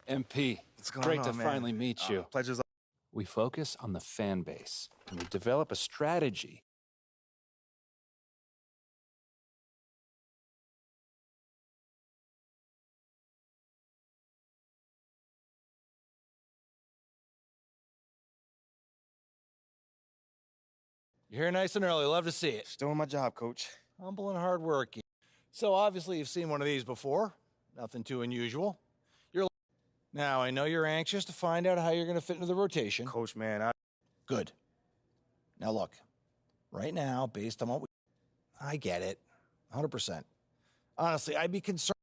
MP, it's great to finally meet you. Pleasure's. We focus on the fan base, and we develop a strategy. You're here nice and early. Love to see it. Just doing my job, Coach. Humble and hardworking. So obviously you've seen one of these before. Nothing too unusual. Now, I know you're anxious to find out how you're going to fit into the rotation. Coach, man, Good. Now look, right now, based on what I get it, 100%. Honestly, I'd be concerned.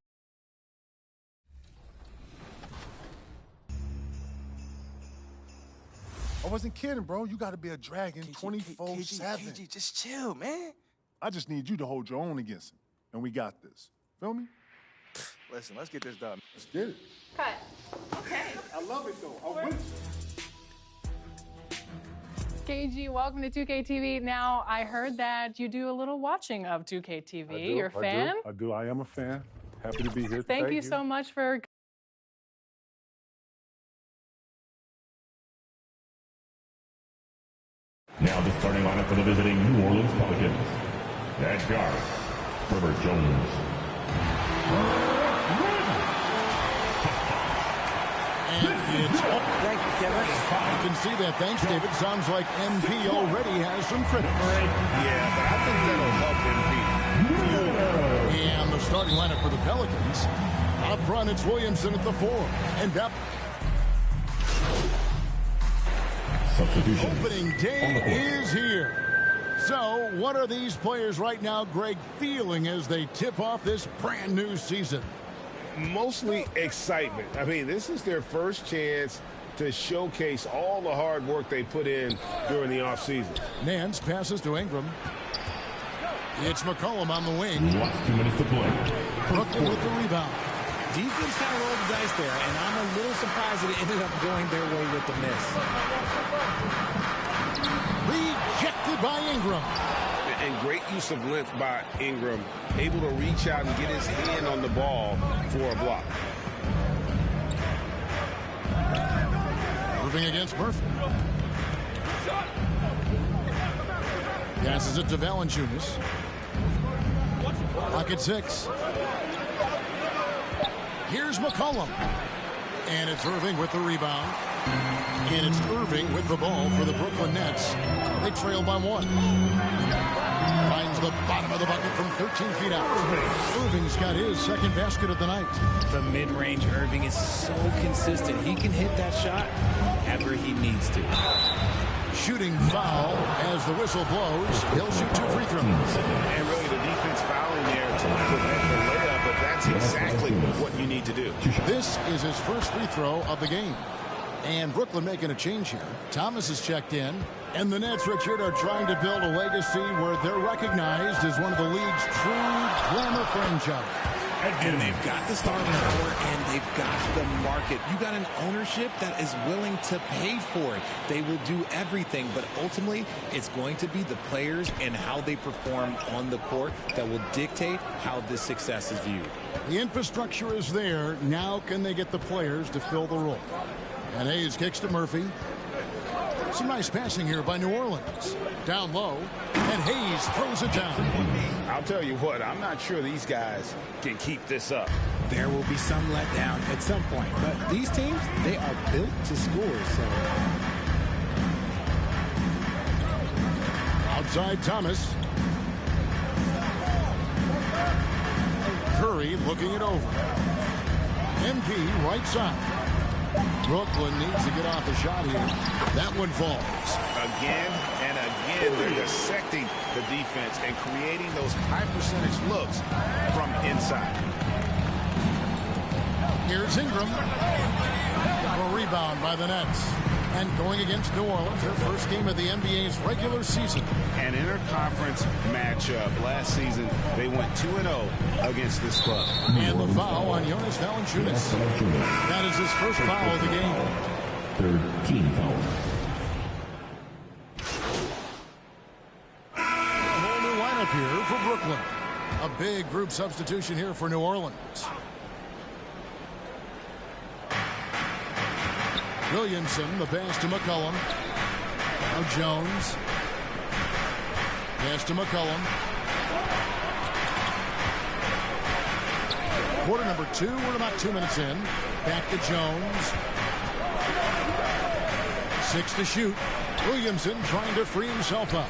I wasn't kidding, bro. You got to be a dragon 24/7. KG, just chill, man. I just need you to hold your own against him, and we got this. Feel me? Listen, let's get this done. Let's get it. Cut. Okay. I love it, though. I'm with you. KG, welcome to 2K TV. Now, I heard that you do a little watching of 2K TV. You're a fan? I do. I am a fan. Happy to be here. Thank you so much for... Now the starting lineup for the visiting New Orleans Pelicans. At guard, Herbert Jones. Thank you, Kevin. I can see that. Thanks, David. Sounds like MP already has some critics. Yeah, but I think that'll help MP. And the starting lineup for the Pelicans. Up front, it's Williamson at the 4. And that Substitution. opening day is here. So, what are these players right now, Greg, feeling as they tip off this brand new season? Mostly excitement. I mean, this is their first chance to showcase all the hard work they put in during the offseason. Nance passes to Ingram. It's McCollum on the wing. Last 2 minutes to play. Brooklyn with the rebound. Defense kind of rolled the dice there, and I'm a little surprised that it ended up going their way with the miss. Rejected by Ingram. And great use of length by Ingram, able to reach out and get his hand on the ball for a block. Moving against Murphy. Passes it to Valanciunas. Pocket 6. Here's McCollum. And it's Irving with the rebound. And it's Irving with the ball for the Brooklyn Nets. They trail by 1. Finds the bottom of the bucket from 13 feet out. Irving's got his second basket of the night. The mid-range Irving is so consistent. He can hit that shot whenever he needs to. Shooting foul as the whistle blows. He'll shoot 2 free throws. And really the defense fouling there to prevent the layup, but that's exactly what you need to do. This is his first free throw of the game. And Brooklyn making a change here. Thomas is checked in. And the Nets, Richard, are trying to build a legacy where they're recognized as one of the league's true glamour franchise. And they've got the star power, and they've got the market. You got an ownership that is willing to pay for it. They will do everything, but ultimately, it's going to be the players and how they perform on the court that will dictate how this success is viewed. The infrastructure is there. Now can they get the players to fill the role? And Hayes kicks to Murphy. Some nice passing here by New Orleans. Down low, and Hayes throws it down. I'll tell you what, I'm not sure these guys can keep this up. There will be some letdown at some point, but these teams, they are built to score. So outside Thomas. Curry looking it over. MP right side. Brooklyn needs to get off the shot here. That one falls. Again and again, they're dissecting the defense and creating those high percentage looks from inside. Here's Ingram. A rebound by the Nets. And going against New Orleans, their first game of the NBA's regular season. An interconference matchup. Last season, they went 2-0 against this club. And the foul on Jonas Valanciunas. That is his first foul of the game. Third team foul. A whole new lineup here for Brooklyn. A big group substitution here for New Orleans. Williamson, the pass to McCollum. Now Jones. Pass to McCollum. Quarter number 2. We're about 2 minutes in. Back to Jones. 6 to shoot. Williamson trying to free himself up.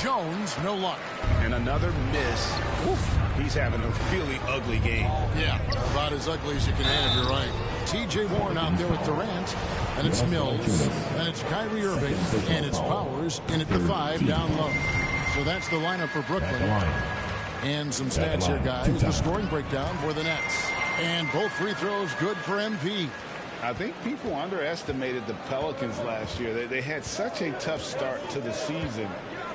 Jones, no luck. And another miss. Oof. He's having a really ugly game. Yeah, about as ugly as you can have, you're right. T.J. Warren out there with Durant, and it's Mills, and it's Kyrie Irving, and it's Powers in at the 5 down low. So that's the lineup for Brooklyn. And some stats here, guys. The scoring breakdown for the Nets. And both free throws good for MP. I think people underestimated the Pelicans last year. They had such a tough start to the season,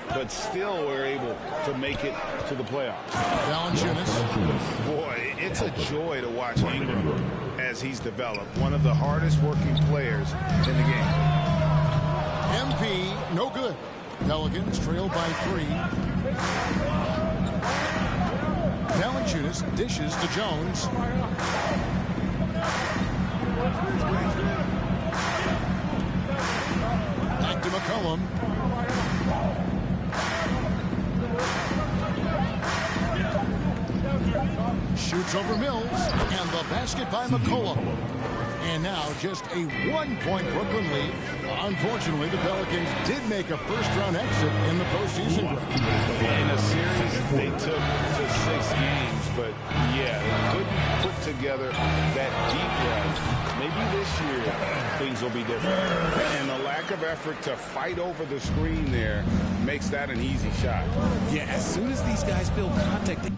but still were able to make it to the playoffs. Valanciunas. Boy, it's a joy to watch Ingram as he's developed. One of the hardest working players in the game. MP, no good. Pelicans trail by 3. Valanciunas dishes to Jones. Back to McCollum. Shoots over Mills, and the basket by McCollum. And now just a 1-point Brooklyn lead. Unfortunately, the Pelicans did make a first-round exit in the postseason. In a series they took to 6 games, but yeah, they couldn't put together that deep run. Maybe this year things will be different. And the lack of effort to fight over the screen there makes that an easy shot. Yeah, as soon as these guys feel contact, they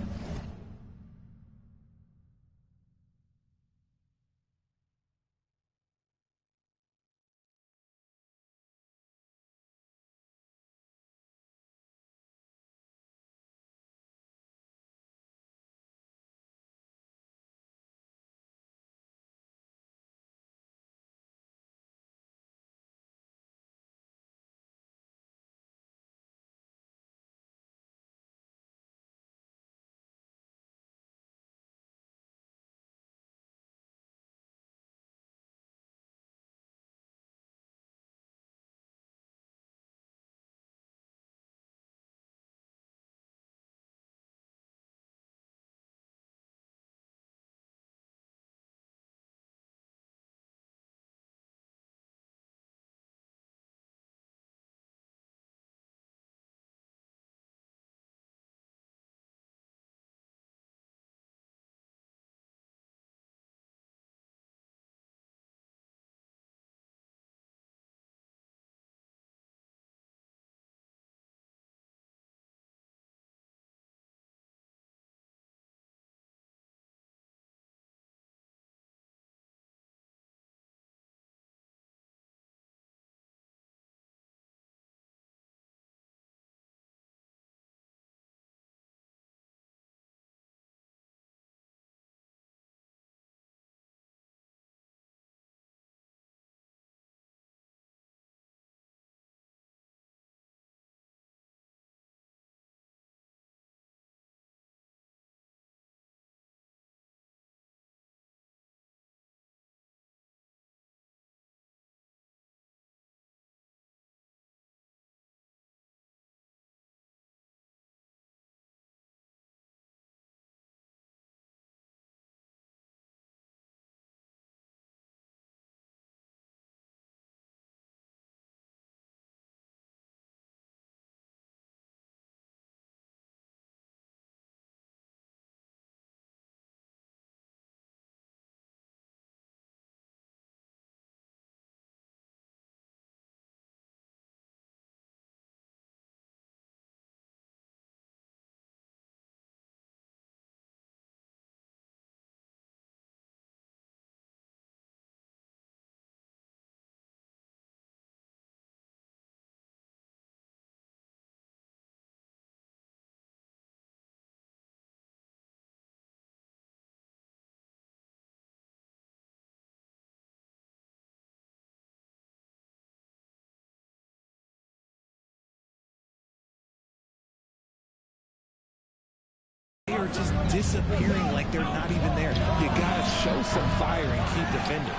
are just disappearing like they're not even there. You got to show some fire and keep defending.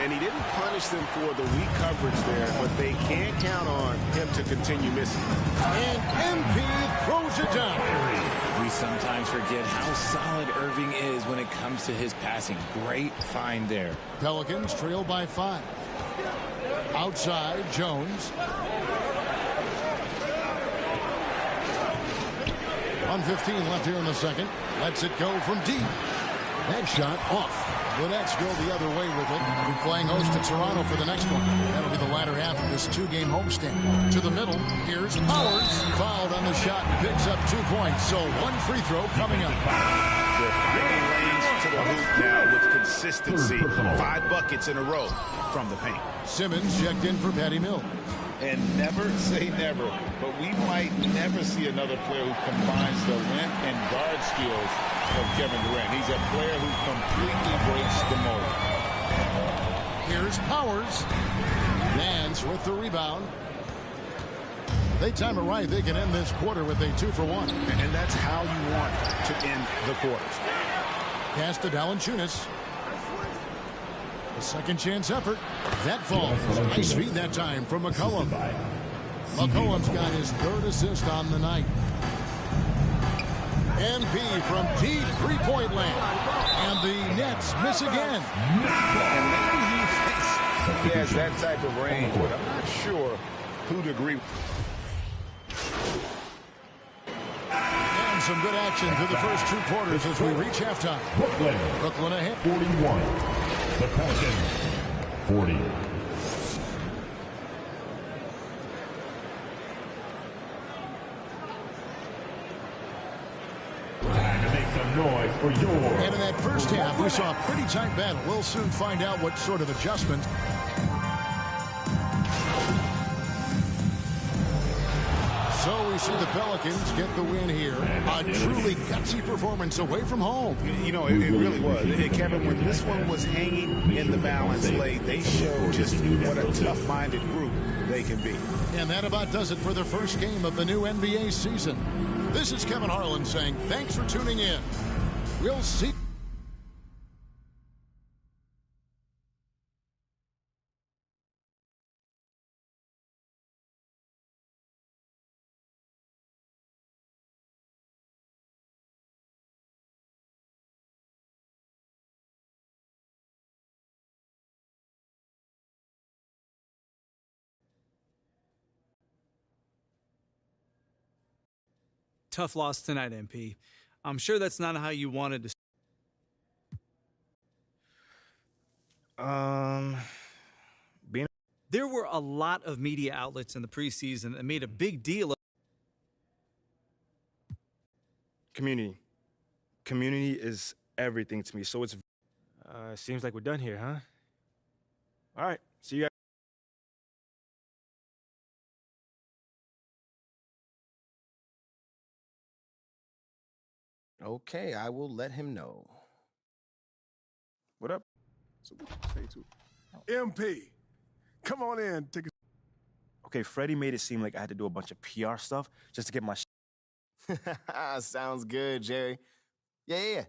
And he didn't punish them for the weak coverage there, but they can't count on him to continue missing. And MP throws it down. We sometimes forget how solid Irving is when it comes to his passing. Great find there. Pelicans trail by 5. Outside, Jones. 1:15 left here in the second. Lets it go from deep. That shot off. The Nets go the other way with it. We're playing host to Toronto for the next one. That'll be the latter half of this 2-game homestand. To the middle. Here's Powers. Fouled on the shot. Picks up 2 points. So 1 free throw coming up. They're finding lanes to the hoop now with consistency. 5 buckets in a row from the paint. Simmons checked in for Patty Mills. And never say never, but we might never see another player who combines the length and guard skills of Kevin Durant. He's a player who completely breaks the mold. Here's Powers. Nance with the rebound. They time it right. They can end this quarter with a 2-for-1. And that's how you want to end the quarters. Pass to Valanciunas. A second chance effort. That falls. Nice feed that time from McCollum. McCollum's got his 3rd assist on the night. MP from deep 3-point land. And the Nets miss again. And maybe he thinks he has that type of range, but I'm not sure who'd agree. And some good action through the first 2 quarters as we reach halftime. Brooklyn ahead. 41. The Pelicans, 40. Time to make some noise for your. And in that first half, we saw a pretty tight battle. We'll soon find out what sort of adjustment. So we see the Pelicans get the win here. A truly gutsy performance away from home. You know, it really was. And Kevin, when this one was hanging in the balance late, they showed just what a tough-minded group they can be. And that about does it for the first game of the new NBA season. This is Kevin Harlan saying thanks for tuning in. We'll see. Tough loss tonight, MP. I'm sure that's not how you wanted to. There were a lot of media outlets in the preseason that made a big deal of Community. Community is everything to me. So it's seems like we're done here, huh? All right. See you guys. Okay, I will let him know. What up? So what you say to MP, come on in. Take a... Okay, Freddie made it seem like I had to do a bunch of PR stuff just to get my Sounds good, Jerry. Yeah.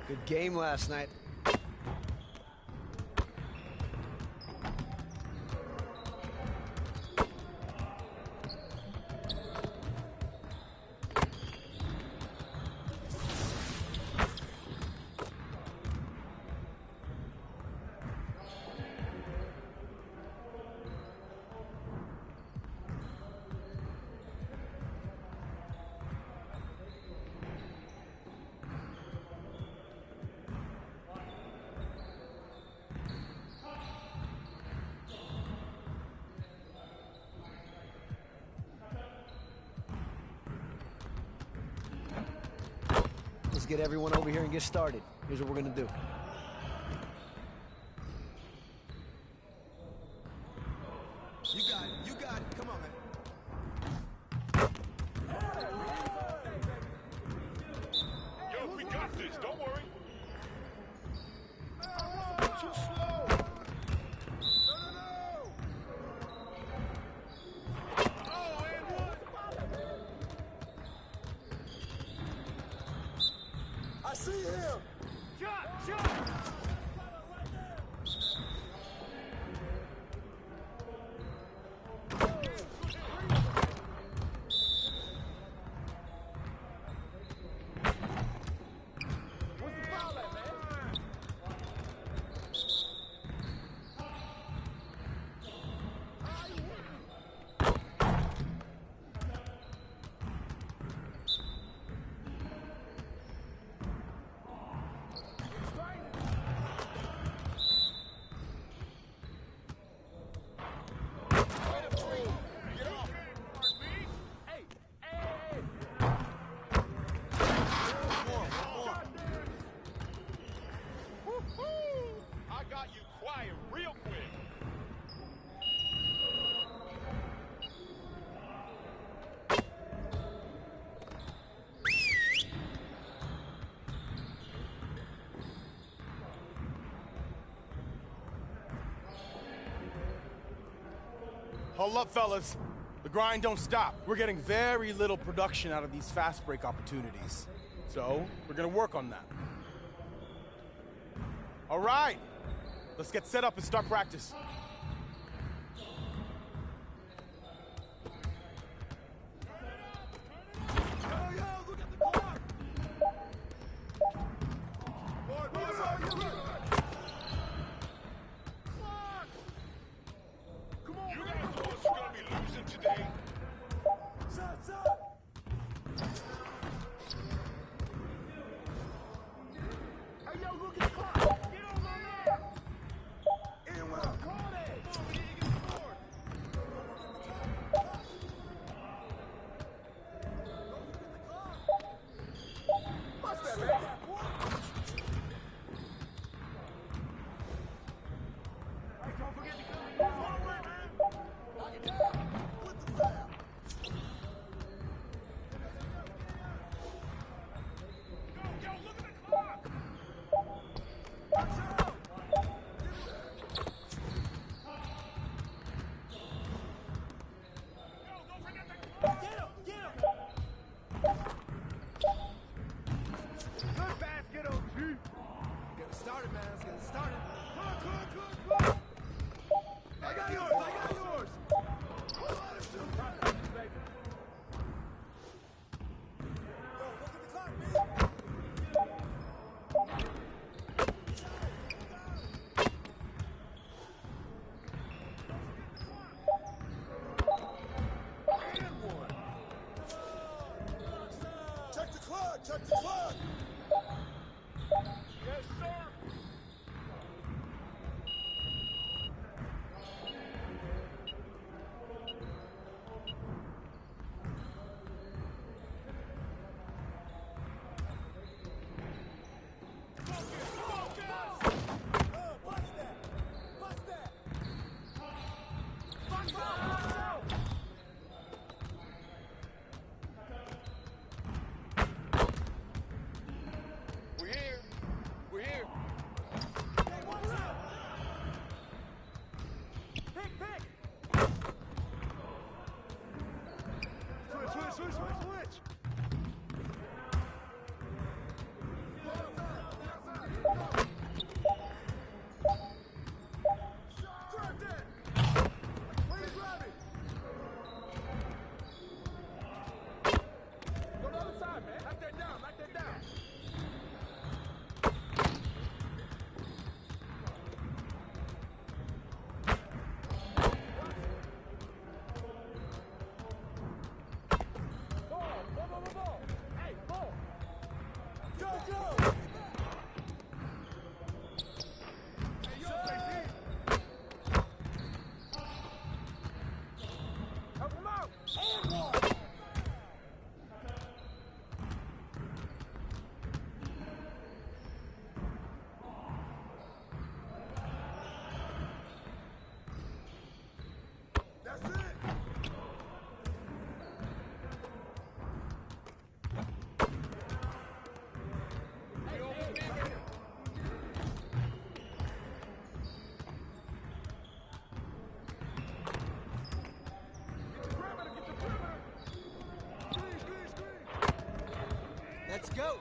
Good game last night. Let's get everyone over here and get started. Here's what we're gonna do. You got it. You got it. Come on, man. Yo, we got this. Don't worry. Too slow. I see him. Shot. Hold up, fellas. The grind don't stop. We're getting very little production out of these fast break opportunities. So, we're gonna work on that. All right. Let's get set up and start practice. Check the clock! Yes, sir! Let's go.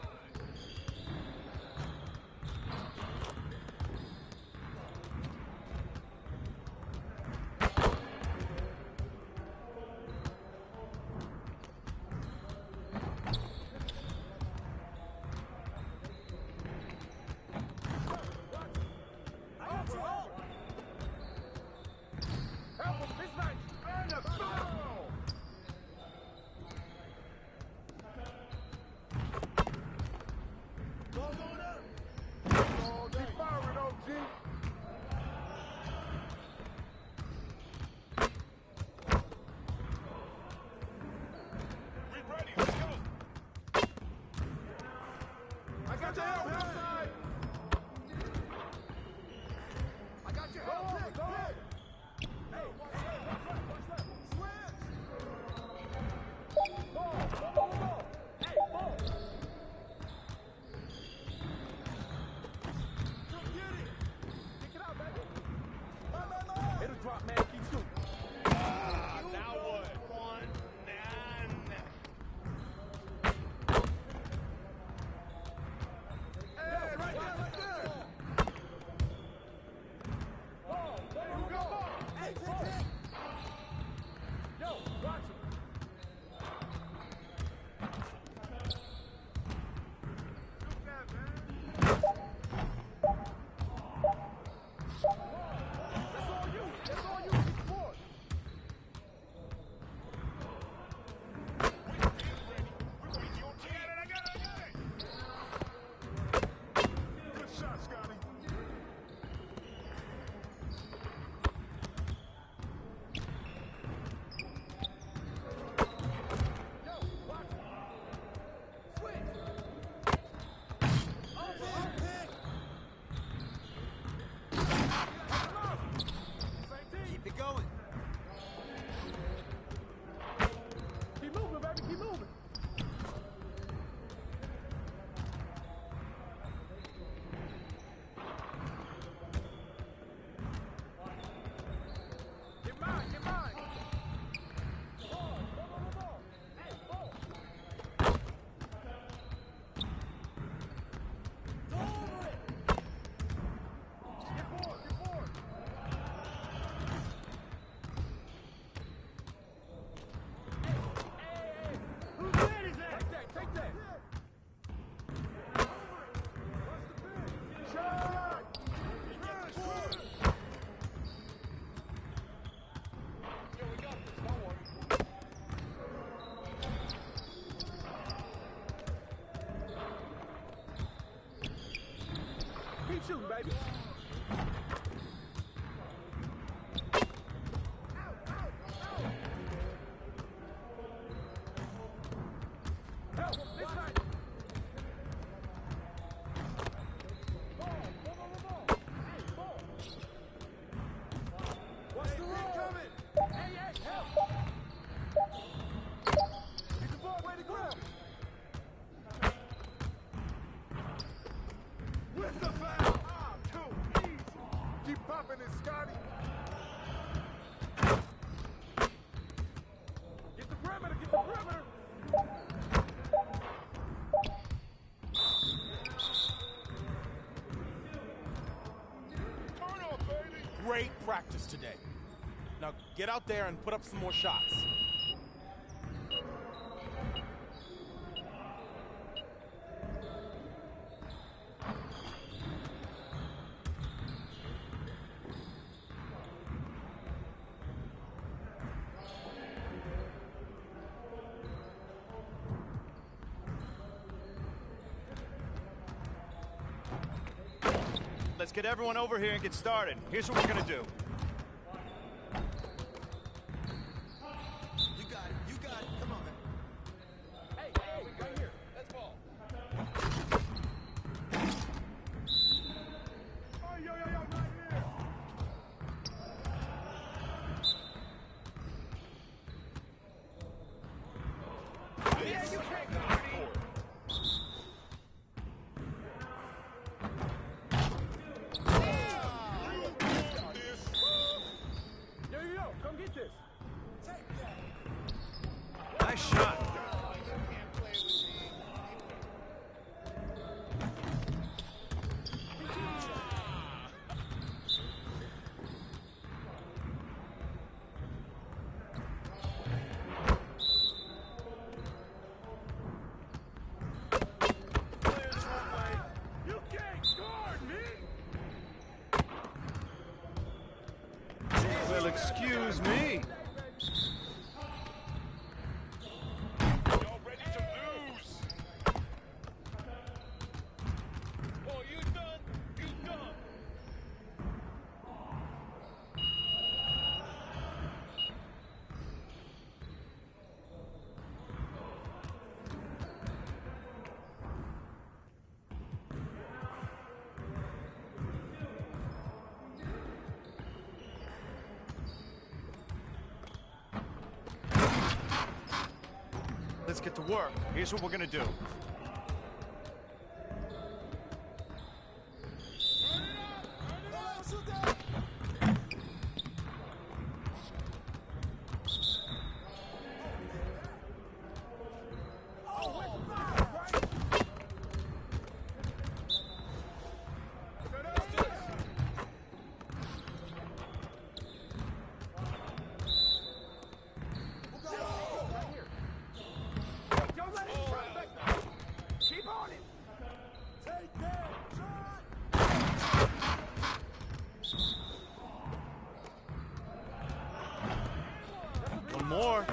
shooting, baby. Great practice today. Now get out there and put up some more shots. Let's get everyone over here and get started. Here's what we're gonna do. You got it. You got it. Come on, man. Hey, right here. Let's ball. Oh, yo, right here. Yeah, you can't guard me. Come get this. Nice shot. You can't guard me. Well, excuse me. Y'all ready to lose? Oh, you done? You done? Let's get to work. Here's what we're gonna do. One more.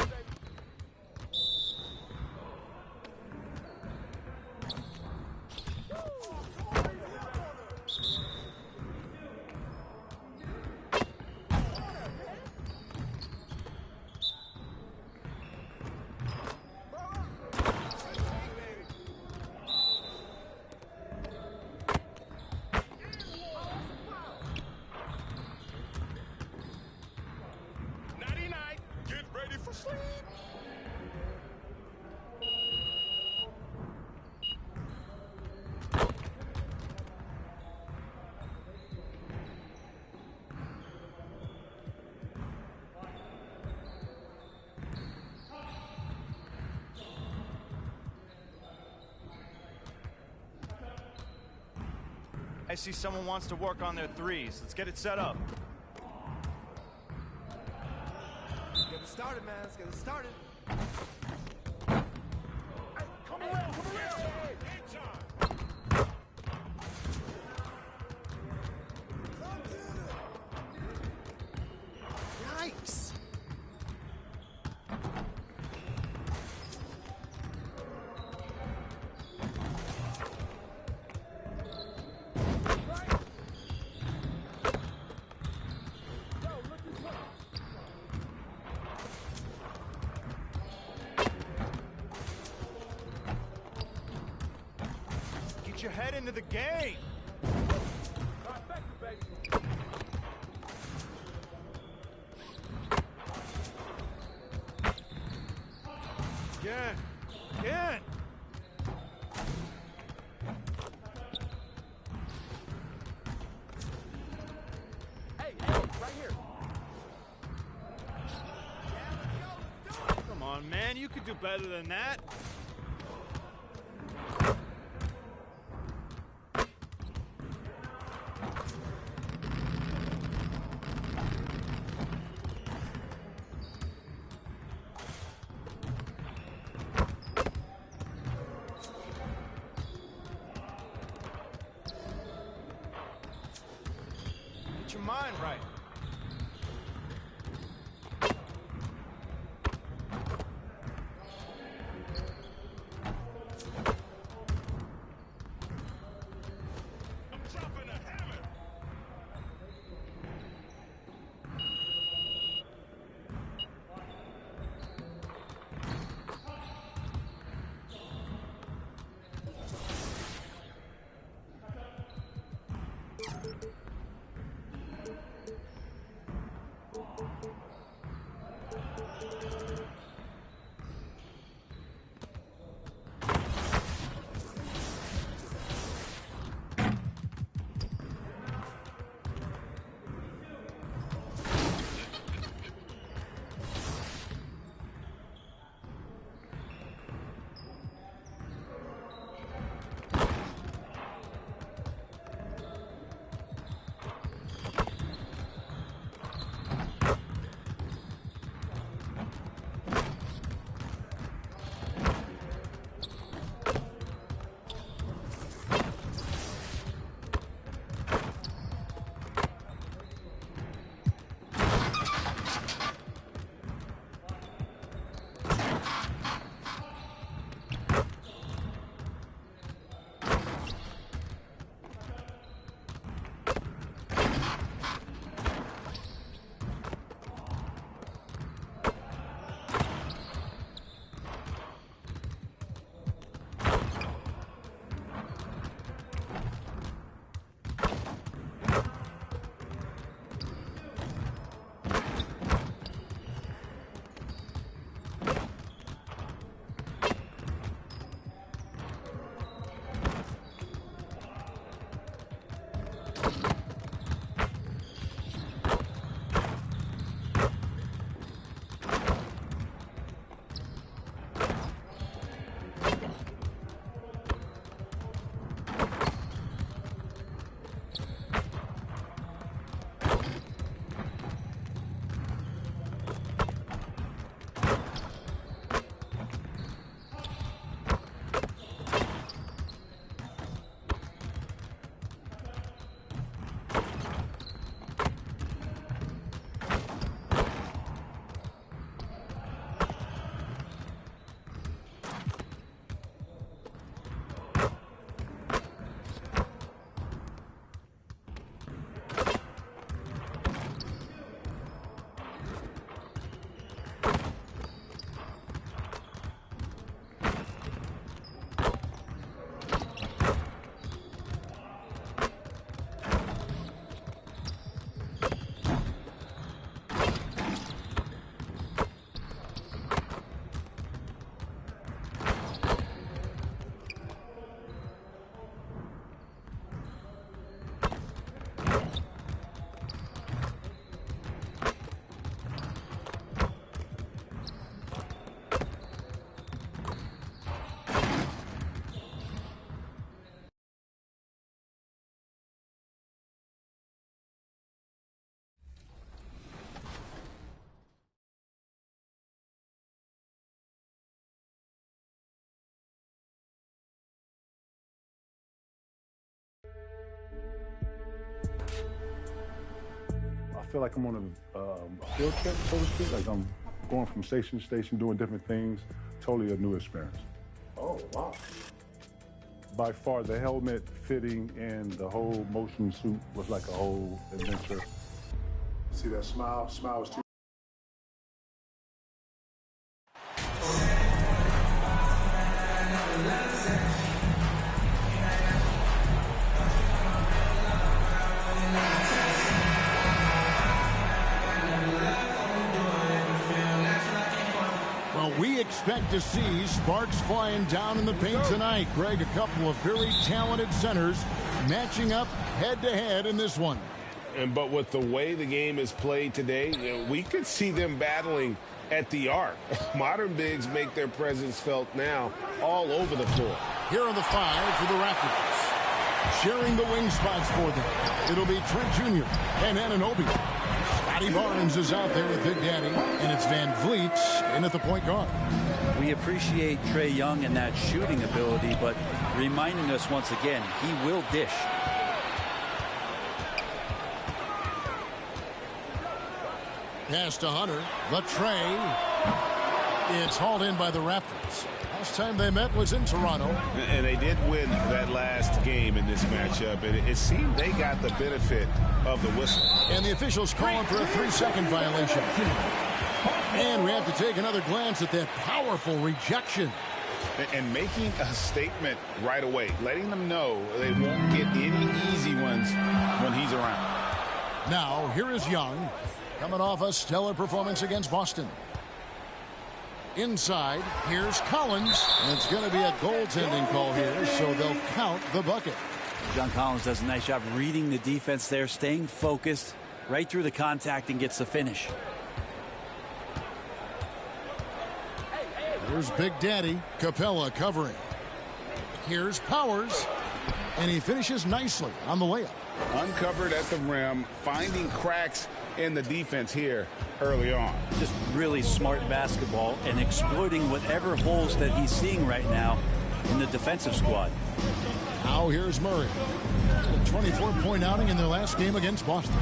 Nighty-night. Get ready for sleep. I see someone wants to work on their threes. Let's get it set up. Get it started, man. Let's get it started. Come around, come around. Yikes. Get your head into the game. Again. Hey, right here. Come on, man. You could do better than that. Get your mind right. I feel like I'm on a field trip, so to speak. Like I'm going from station to station, doing different things. Totally a new experience. Oh, wow. By far, the helmet fitting and the whole motion suit was like a whole adventure. See that smile? Smile was too. expect to see sparks flying down in the paint tonight. Greg, a couple of very talented centers matching up head-to-head in this one. But with the way the game is played today, we could see them battling at the arc. Modern bigs make their presence felt now all over the floor. Here are the 5 for the Raptors. Sharing the wing spots for them. It'll be Trent Jr. and Anunoby. Scotty Barnes is out there with Big Daddy, and it's Van Vliet in at the point guard. We appreciate Trae Young and that shooting ability, but reminding us once again, he will dish. Pass to Hunter, but Trae. It's hauled in by the Raptors. Last time they met was in Toronto. And they did win that last game in this matchup, and it seemed they got the benefit of the whistle. And the officials calling for a 3-second violation. And we have to take another glance at that powerful rejection. And making a statement right away, letting them know they won't get any easy ones when he's around. Now, here is Young, coming off a stellar performance against Boston. Inside, here's Collins. And it's going to be a goaltending call here, so they'll count the bucket. John Collins does a nice job reading the defense there, staying focused right through the contact and gets the finish. Here's Big Daddy, Capella covering. Here's Powers, and he finishes nicely on the layup. Uncovered at the rim, finding cracks in the defense here early on. Just really smart basketball and exploiting whatever holes that he's seeing right now in the defensive squad. Now here's Murray. A 24-point outing in their last game against Boston.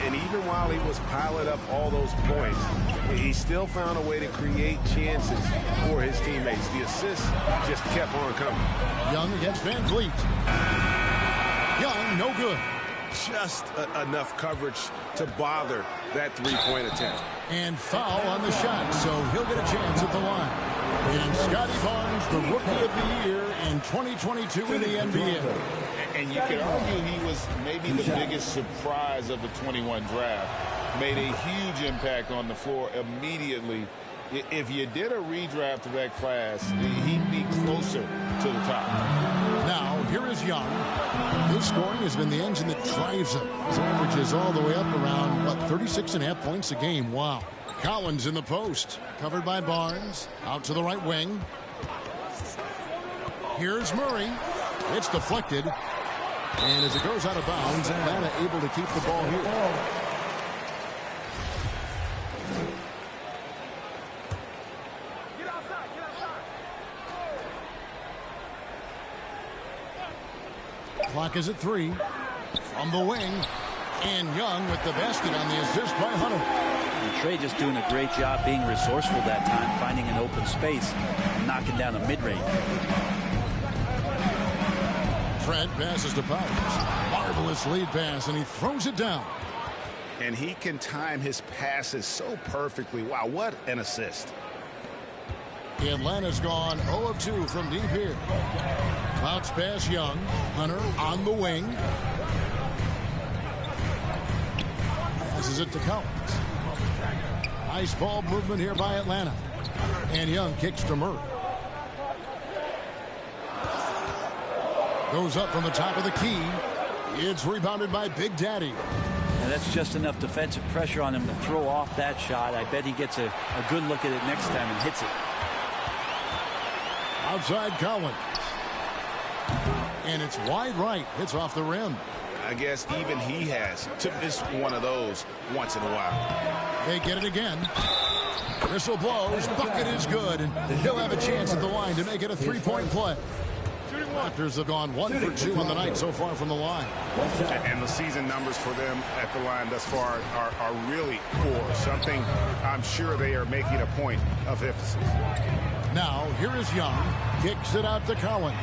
And even while he was piling up all those points, he still found a way to create chances for his teammates. The assists just kept on coming. Young against Van Vliet. Young, no good. Just enough coverage to bother that three-point attempt. And foul on the shot, so he'll get a chance at the line. And Scotty Barnes, the Rookie of the Year in 2022 in the NBA. And you could argue he was maybe the biggest surprise of the 21 draft. Made a huge impact on the floor immediately. If you did a redraft of that class, he'd be closer to the top. Now, here is Young. His scoring has been the engine that drives him. His average is all the way up around, 36.5 points a game. Wow. Collins in the post. Covered by Barnes. Out to the right wing. Here's Murray. It's deflected. And as it goes out of bounds, Atlanta able to keep the ball here. Clock is at 3. From the wing. And Young with the basket on the assist by Hunter. And Trae just doing a great job being resourceful that time, finding an open space and knocking down a mid-range. Trent passes to Powers. Marvelous lead pass, and he throws it down. And he can time his passes so perfectly. Wow, what an assist. Atlanta's gone 0 of 2 from deep here. Bounce pass Young. Hunter on the wing. Passes it to Collins. Nice ball movement here by Atlanta. And Young kicks to Murray. Goes up from the top of the key. It's rebounded by Big Daddy. And that's just enough defensive pressure on him to throw off that shot. I bet he gets a good look at it next time and hits it. Outside Collins. And it's wide right. It's off the rim. I guess even he has to miss one of those once in a while. They get it again. Whistle blows. Bucket is good. And he'll have a chance at the line to make it a three-point play. Raptors have gone 1 for 2 on the night so far from the line. And the season numbers for them at the line thus far are really poor. Something I'm sure they are making a point of emphasis. Now, here is Young. Kicks it out to Collins.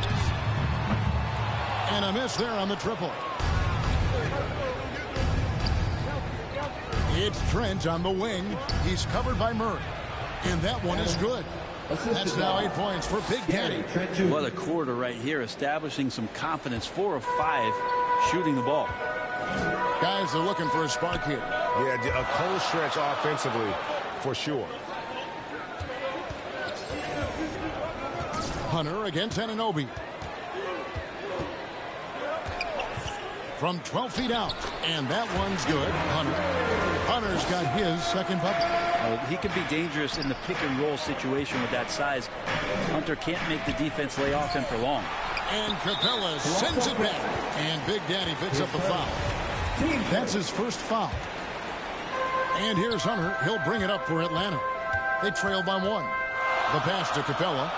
And a miss there on the triple. It's Trent on the wing. He's covered by Murray. And that one is good. That's now 8 points for Big Daddy. What a quarter right here, establishing some confidence. 4 of 5 shooting the ball. Guys are looking for a spark here. Yeah, a cold stretch offensively for sure. Hunter against Anunoby. From 12 feet out, and that one's good. Hunter's got his second bucket. He could be dangerous in the pick and roll situation with that size. Hunter can't make the defense lay off him for long. And Capella sends it back, and Big Daddy picks up the foul. That's his first foul. And here's Hunter. He'll bring it up for Atlanta. They trail by 1. The pass to Capella.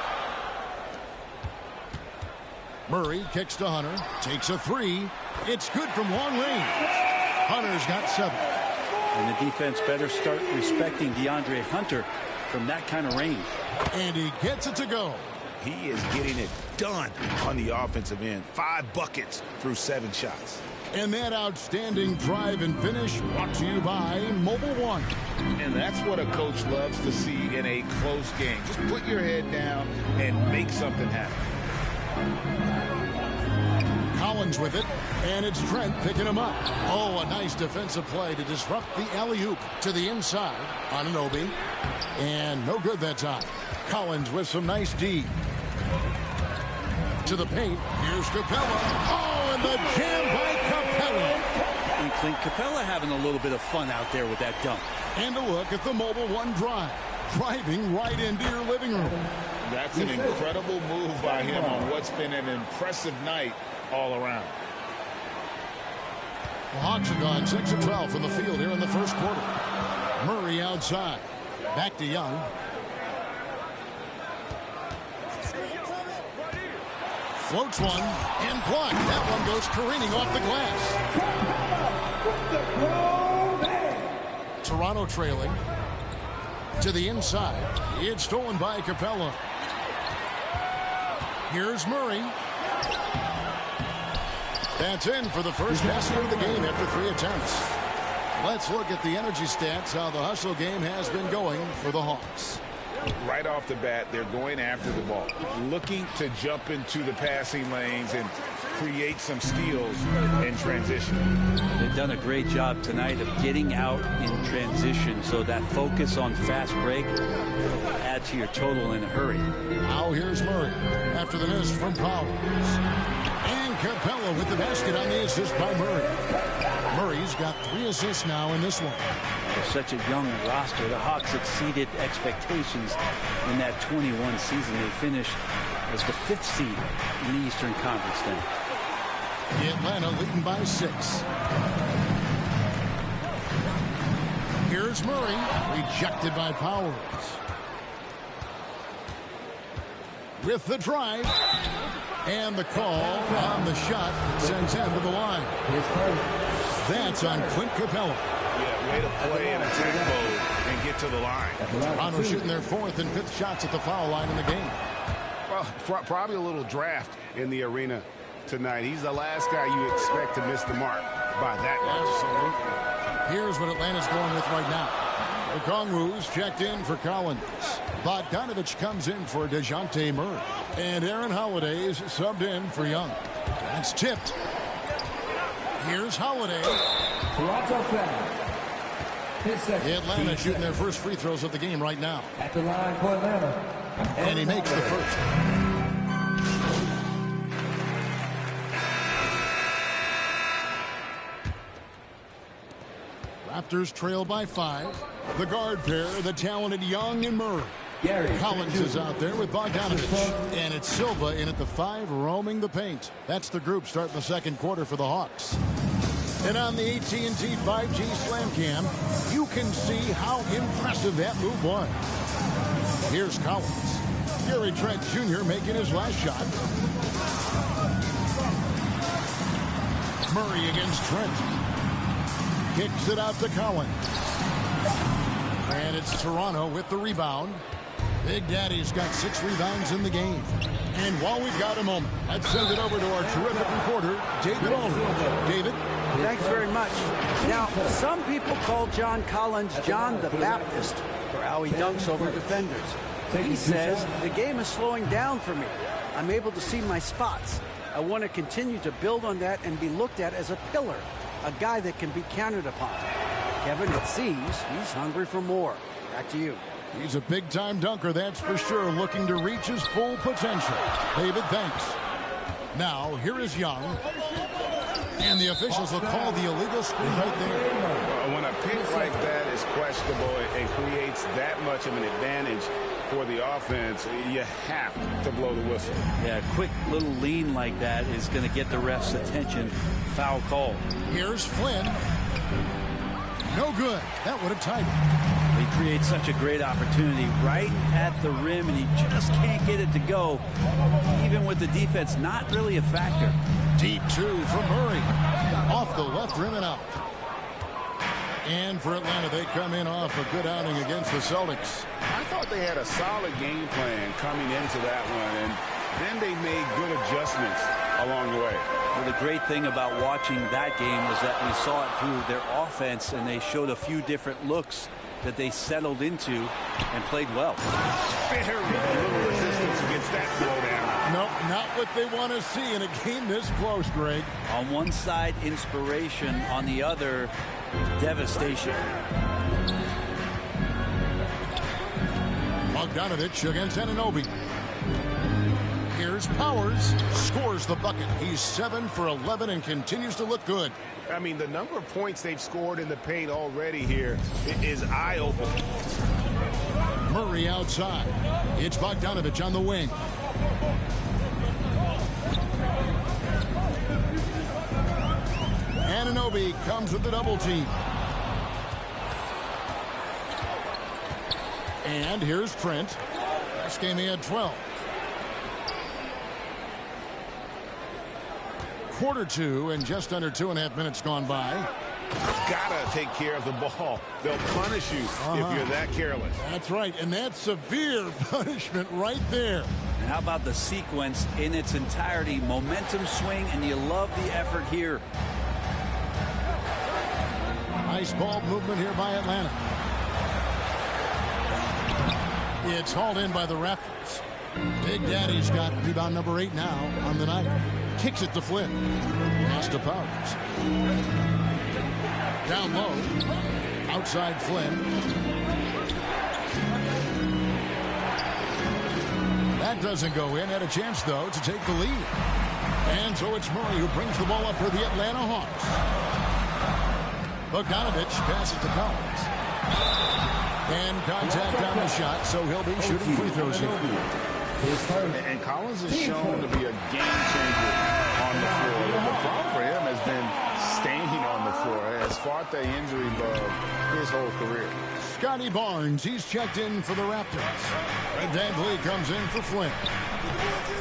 Murray kicks to Hunter. Takes a 3. It's good from long range. Hunter's got 7. And the defense better start respecting DeAndre Hunter from that kind of range. And he gets it to go. He is getting it done on the offensive end. 5 buckets through 7 shots. And that outstanding drive and finish brought to you by Mobile One. And that's what a coach loves to see in a close game. Just put your head down and make something happen. Collins with it, and it's Trent picking him up. Oh, a nice defensive play to disrupt the alley-oop to the inside. Anunoby, and no good that time. Collins with some nice D. To the paint, here's Capella. Oh, and the jam by Capella. And Clint Capella having a little bit of fun out there with that dunk. And a look at the Mobile One drive. Driving right into your living room. That's an incredible move by him on what's been an impressive night all around. The Hawks are gone 6 of 12 from the field here in the first quarter. Murray outside. Back to Young. Floats one and blocked. That one goes careening off the glass. Toronto trailing. To the inside. It's stolen by Capella. Here's Murray. That's in for the first basket of the game after 3 attempts. Let's look at the energy stats, how the hustle game has been going for the Hawks. Right off the bat, they're going after the ball, looking to jump into the passing lanes and create some steals in transition. They've done a great job tonight of getting out in transition, so that focus on fast break will add to your total in a hurry. Now here's Murray after the miss from Powers. And Capella with the basket on the assist by Murray. Murray's got 3 assists now in this one. For such a young roster, the Hawks exceeded expectations in that 21 season. They finished as the 5th seed in the Eastern Conference then. Atlanta leading by 6. Here's Murray, rejected by Powers. With the drive. And the call on the shot sends him to the line. That's on Clint Capella. Yeah, way to play in attack mode and get to the line. Toronto shooting their 4th and 5th shots at the foul line in the game. Well, probably a little draft in the arena tonight. He's the last guy you expect to miss the mark by that much. Absolutely. Here's what Atlanta's going with right now. Okongwu's checked in for Collins. Bogdanovich comes in for DeJounte Murray. And Aaron Holiday's subbed in for Young. That's tipped. Here's Holiday. Toronto foul. Atlanta shooting their first free throws of the game right now. At the line for Atlanta. And he makes the first. Raptors trail by 5. The guard pair, the talented Young and Murray. Collins is out there with Bogdanovich. And it's Silva in at the 5, roaming the paint. That's the group starting the second quarter for the Hawks. And on the AT&T 5G Slam Cam, you can see how impressive that move was. Here's Collins. Gary Trent Jr. making his last shot. Murray against Trent. Kicks it out to Collins. And it's Toronto with the rebound. Big Daddy's got 6 rebounds in the game. And while we've got a moment, let's send it over to our terrific reporter, David Aldridge. David? Thanks very much. Now, some people call John Collins John the Baptist for how he dunks over defenders. He says, the game is slowing down for me. I'm able to see my spots. I want to continue to build on that and be looked at as a pillar, a guy that can be counted upon. Kevin, it seems he's hungry for more. Back to you. He's a big-time dunker, that's for sure, looking to reach his full potential. David, thanks. Now, here is Young. And the officials will call the illegal screen right there. When a pick like that is questionable and creates that much of an advantage for the offense, you have to blow the whistle. Yeah, a quick little lean like that is going to get the ref's attention. Foul call. Here's Flynn. No good. That would have tied it. He creates such a great opportunity right at the rim, and he just can't get it to go, even with the defense not really a factor. Deep two for Murray. Off the left rim and out. And for Atlanta, they come in off a good outing against the Celtics. I thought they had a solid game plan coming into that one, and then they made good adjustments along the way. Well, the great thing about watching that game was that we saw it through their offense, and they showed a few different looks that they settled into and played well. Very little resistance against that throwdown. Nope, not what they want to see in a game this close, Greg. On one side, inspiration. On the other, devastation. Bogdanovich against Anunoby. Here's Powers. Scores the bucket. He's 7 for 11 and continues to look good. I mean, the number of points they've scored in the paint already here is eye-opening. Murray outside. It's Bogdanovich on the wing. Anunoby comes with the double team. And here's Trent. Last game he had 12. Quarter two and just under 2.5 minutes gone by. Gotta take care of the ball. They'll punish you if you're that careless. That's right, and that's severe punishment right there. And how about the sequence in its entirety? Momentum swing, and you love the effort here. Nice ball movement here by Atlanta. It's hauled in by the Raptors. Big Daddy's got rebound number 8 now on the night. Kicks it to Flynn. Pass to Powers. Down low. Outside Flynn. That doesn't go in. Had a chance, though, to take the lead. And so it's Murray who brings the ball up for the Atlanta Hawks. Bogdanovich passes to Collins. And contact on the shot, so he'll be shooting free throws here. And Collins is shown to be a game changer on the floor. The problem for him has been staying on the floor. Has fought the injury bug his whole career. Scotty Barnes, he's checked in for the Raptors. Red Van Vliet comes in for Flynn.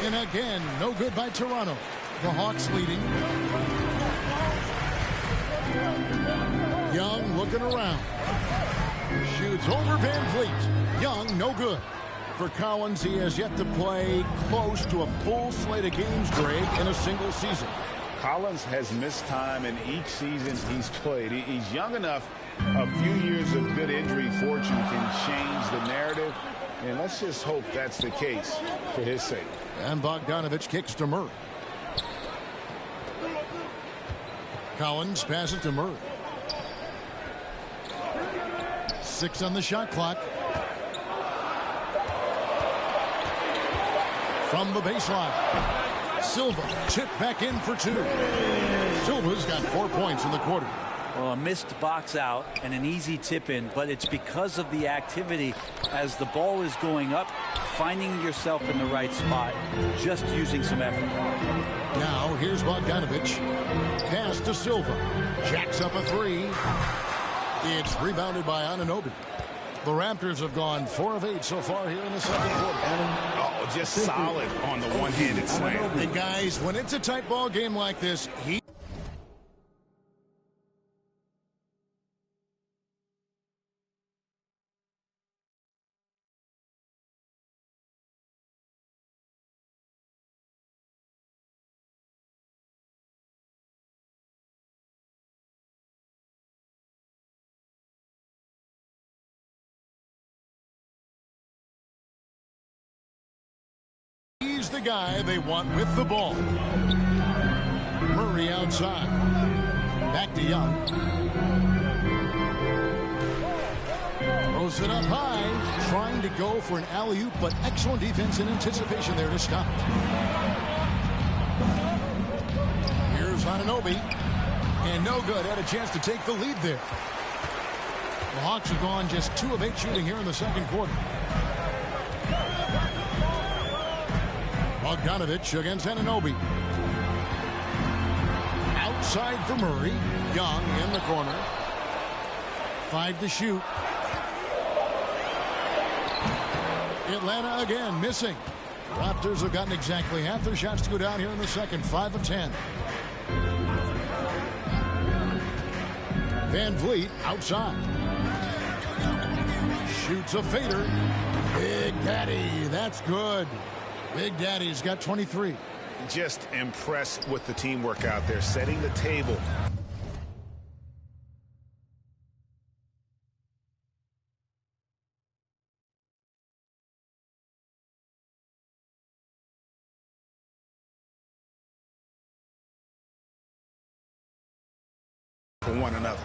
And again, no good by Toronto. The Hawks leading. Young looking around. Shoots over Van Vliet. Young, no good. For Collins, he has yet to play close to a full slate of games, Greg, in a single season. Collins has missed time in each season he's played. He's young enough. A few years of good injury fortune can change the narrative. And let's just hope that's the case for his sake. And Bogdanovich kicks to Murray. Collins passes to Murray. 6 on the shot clock. From the baseline. Silva chipped back in for 2. Silva's got 4 points in the quarter. Well, a missed box out and an easy tip in, but it's because of the activity as the ball is going up, finding yourself in the right spot, just using some effort. Now here's Bogdanovich. Pass to Silva. Jacks up a 3. It's rebounded by Anunoby. The Raptors have gone 4 of 8 so far here in the second quarter. Oh, just solid on the one-handed slam. And guys, when it's a tight ball game like this, he's the guy they want with the ball. Murray outside. Back to Young. Throws it up high. trying to go for an alley-oop, but excellent defense and anticipation there to stop it. Here's Anunoby. And no good. Had a chance to take the lead there. The Hawks have gone just 2 of 8 shooting here in the second quarter. Bogdanovich against Anunoby. Outside for Murray. Young in the corner. 5 to shoot. Atlanta again missing. Raptors have gotten exactly half their shots to go down here in the second. 5 of 10. Van Vliet outside. Shoots a fader. Big Daddy. That's good. Big Daddy's got 23. Just impressed with the teamwork out there, setting the table. For one another.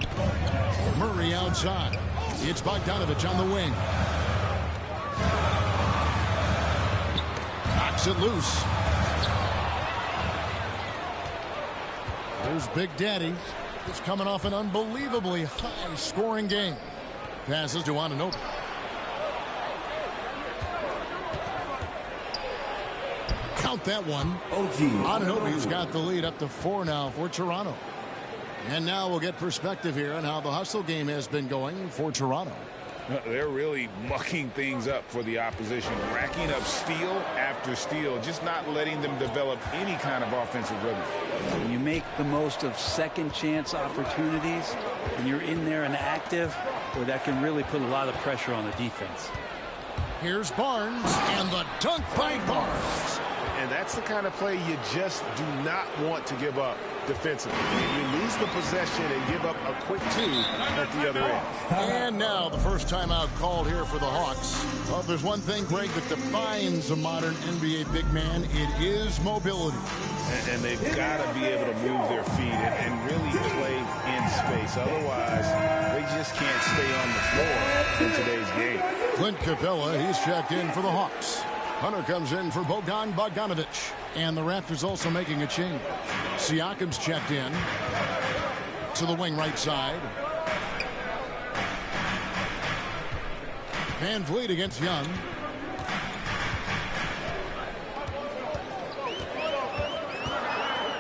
Murray outside. It's Bogdanovich on the wing. Knocks it loose. There's Big Daddy. He's coming off an unbelievably high-scoring game. Passes to Anunoby. Count that one. Anunoby's got the lead up to 4 now for Toronto. And now we'll get perspective here on how the hustle game has been going for Toronto. They're really mucking things up for the opposition, racking up steal after steal, just not letting them develop any kind of offensive rhythm. When you make the most of second chance opportunities and you're in there and active, well, that can really put a lot of pressure on the defense. Here's Barnes and the dunk by Barnes. And that's the kind of play you just do not want to give up defensively. You lose the possession and give up a quick 2 at the other end. And now the first timeout called here for the Hawks. Well, if there's one thing, Greg, that defines a modern NBA big man, it is mobility. And they've got to be able to move their feet and really play in space. Otherwise, they just can't stay on the floor in today's game. Clint Capella, he's checked in for the Hawks. Hunter comes in for Bogdan Bogdanovich. And the Raptors also making a change. Siakam's checked in to the wing right side. Van Vliet against Young.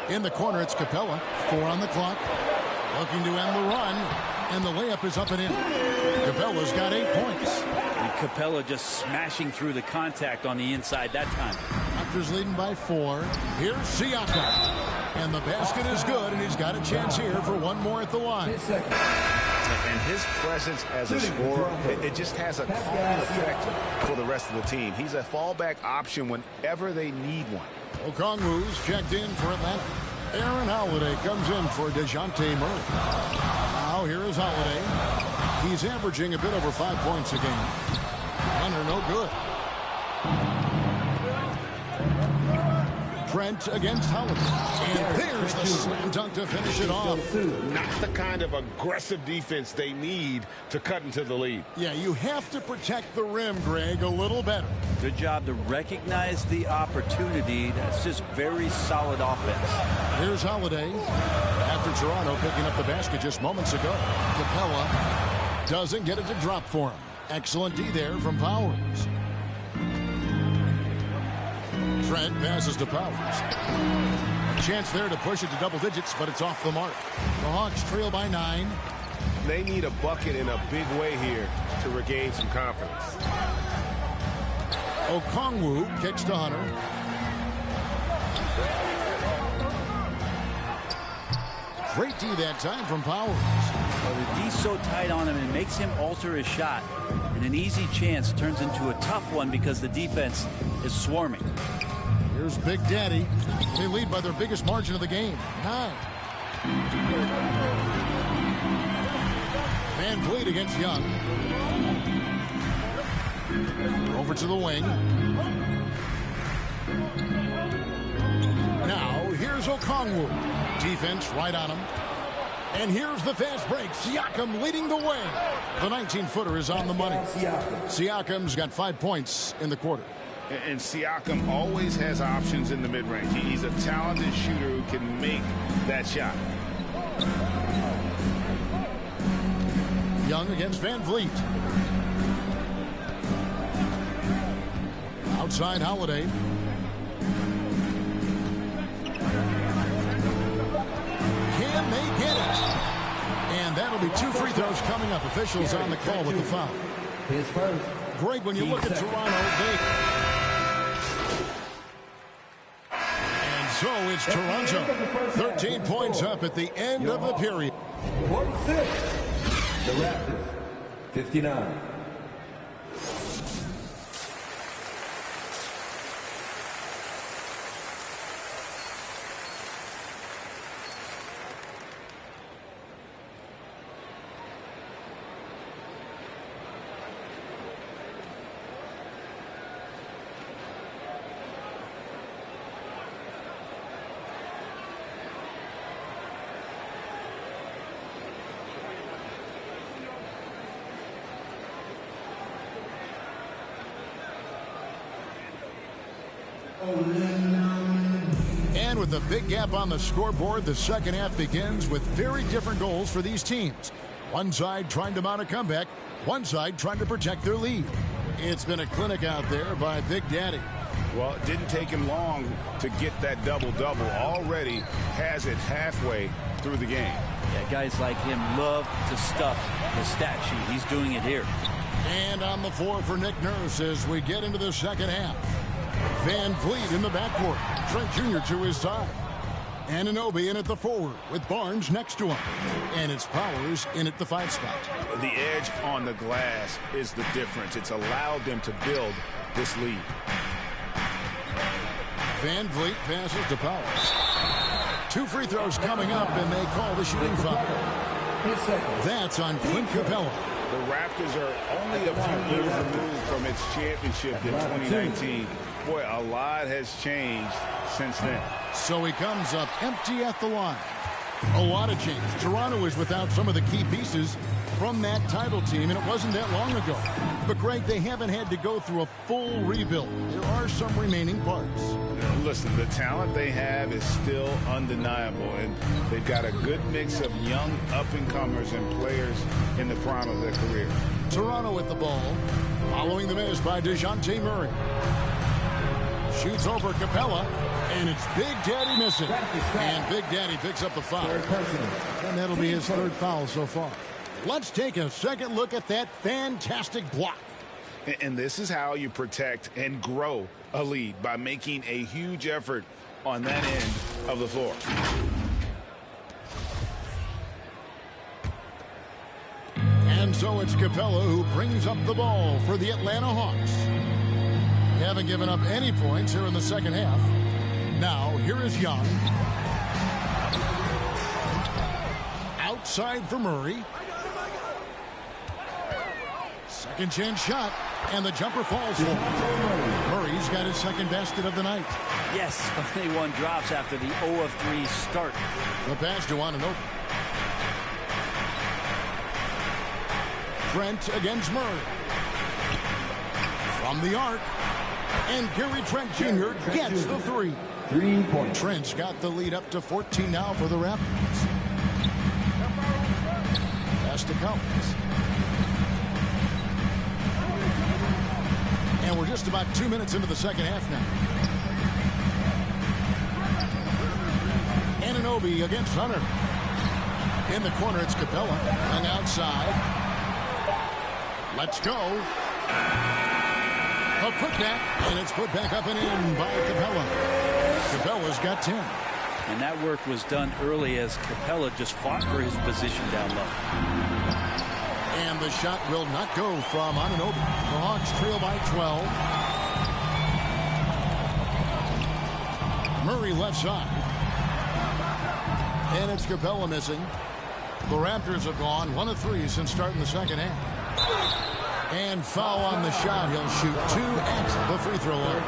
In the corner, it's Capella. 4 on the clock. Looking to end the run. And the layup is up and in. Capella's got 8 points. And Capella just smashing through the contact on the inside that time. Raptors leading by 4. Here's Siakam. And the basket is good, and he's got a chance here for one more at the line. And his presence as a scorer, it just has a calming effect for the rest of the team. He's a fallback option whenever they need one. Okongwu's checked in for Atlanta. Aaron Holiday comes in for DeJounte Murray. Now here is Holiday. He's averaging a bit over 5 points a game. Hunter no good. Trent against Holiday. And there's the slam dunk to finish it off. Not the kind of aggressive defense they need to cut into the lead. Yeah, you have to protect the rim, Greg, a little better. Good job to recognize the opportunity. That's just very solid offense. Here's Holiday. After Toronto picking up the basket just moments ago. Capella doesn't get it to drop for him. Excellent D there from Powers. Trent passes to Powers. A chance there to push it to double digits, but it's off the mark. The Hawks trail by 9. They need a bucket in a big way here to regain some confidence. Okongwu kicks to Hunter. Great D that time from Powers. Well, the D's so tight on him, it makes him alter his shot. And an easy chance turns into a tough one because the defense is swarming. Here's Big Daddy. They lead by their biggest margin of the game, 9. Van Vliet against Young. Over to the wing. Now, here's Okongwu. Defense right on him. And here's the fast break. Siakam leading the way. The 19-footer is on the money. Siakam's got 5 points in the quarter. And Siakam always has options in the mid-range. He's a talented shooter who can make that shot. Young against Van Vliet. Outside Holiday. Can they get it? And that'll be 2 free throws coming up. Officials on the call with the foul. His first. Greg, when you look at Toronto, and so it's Toronto. 13 points up at the end of the period. 46. The Raptors, 59. And with a big gap on the scoreboard, the second half begins with very different goals for these teams. One side trying to mount a comeback, one side trying to protect their lead. It's been a clinic out there by Big Daddy. Well, it didn't take him long to get that double-double. Already has it halfway through the game. Yeah, guys like him love to stuff the stat sheet. He's doing it here. And on the floor for Nick Nurse as we get into the second half. Van Vliet in the backcourt. Trent Jr. to his side. Anunoby in at the forward with Barnes next to him. And it's Powers in at the 5 spot. The edge on the glass is the difference. It's allowed them to build this lead. Van Vliet passes to Powers. 2 free throws coming up, and they call the shooting foul. That's on Clint Capella. The Raptors are only a few years removed from its championship in 2019. Boy, a lot has changed since then. So he comes up empty at the line. A lot of change. Toronto is without some of the key pieces from that title team, and it wasn't that long ago. But, Greg, they haven't had to go through a full rebuild. There are some remaining parts. Listen, the talent they have is still undeniable, and they've got a good mix of young up-and-comers and players in the prime of their career. Toronto with the ball, following the miss by DeJounte Murray. Shoots over Capella, and it's Big Daddy missing. And Big Daddy picks up the foul. And that'll be his 3rd foul so far. Let's take a second look at that fantastic block. And this is how you protect and grow a lead, by making a huge effort on that end of the floor. And so it's Capella who brings up the ball for the Atlanta Hawks. They haven't given up any points here in the second half. Now, here is Young. Outside for Murray. Second chance shot, and the jumper falls for him. Murray's got his second basket of the night. Yes, finally one drops after the 0 of 3 start. The pass to Anunoby. Trent against Murray. From the arc. And Gary Trent Jr. gets the 3. 3 points. Trent's got the lead up to 14 now for the Raptors. Pass to Collins. And we're just about 2 minutes into the second half now. Anunoby against Hunter. In the corner, it's Capella. And outside. Let's go. A putback, and it's put back up and in by Capella. Capella's got 10. And that work was done early as Capella just fought for his position down low. And the shot will not go from Anunoby. The Hawks trail by 12. Murray left side. And it's Capella missing. The Raptors have gone 1 of 3 since starting the second half. And foul on the shot. He'll shoot 2 at the free throw line.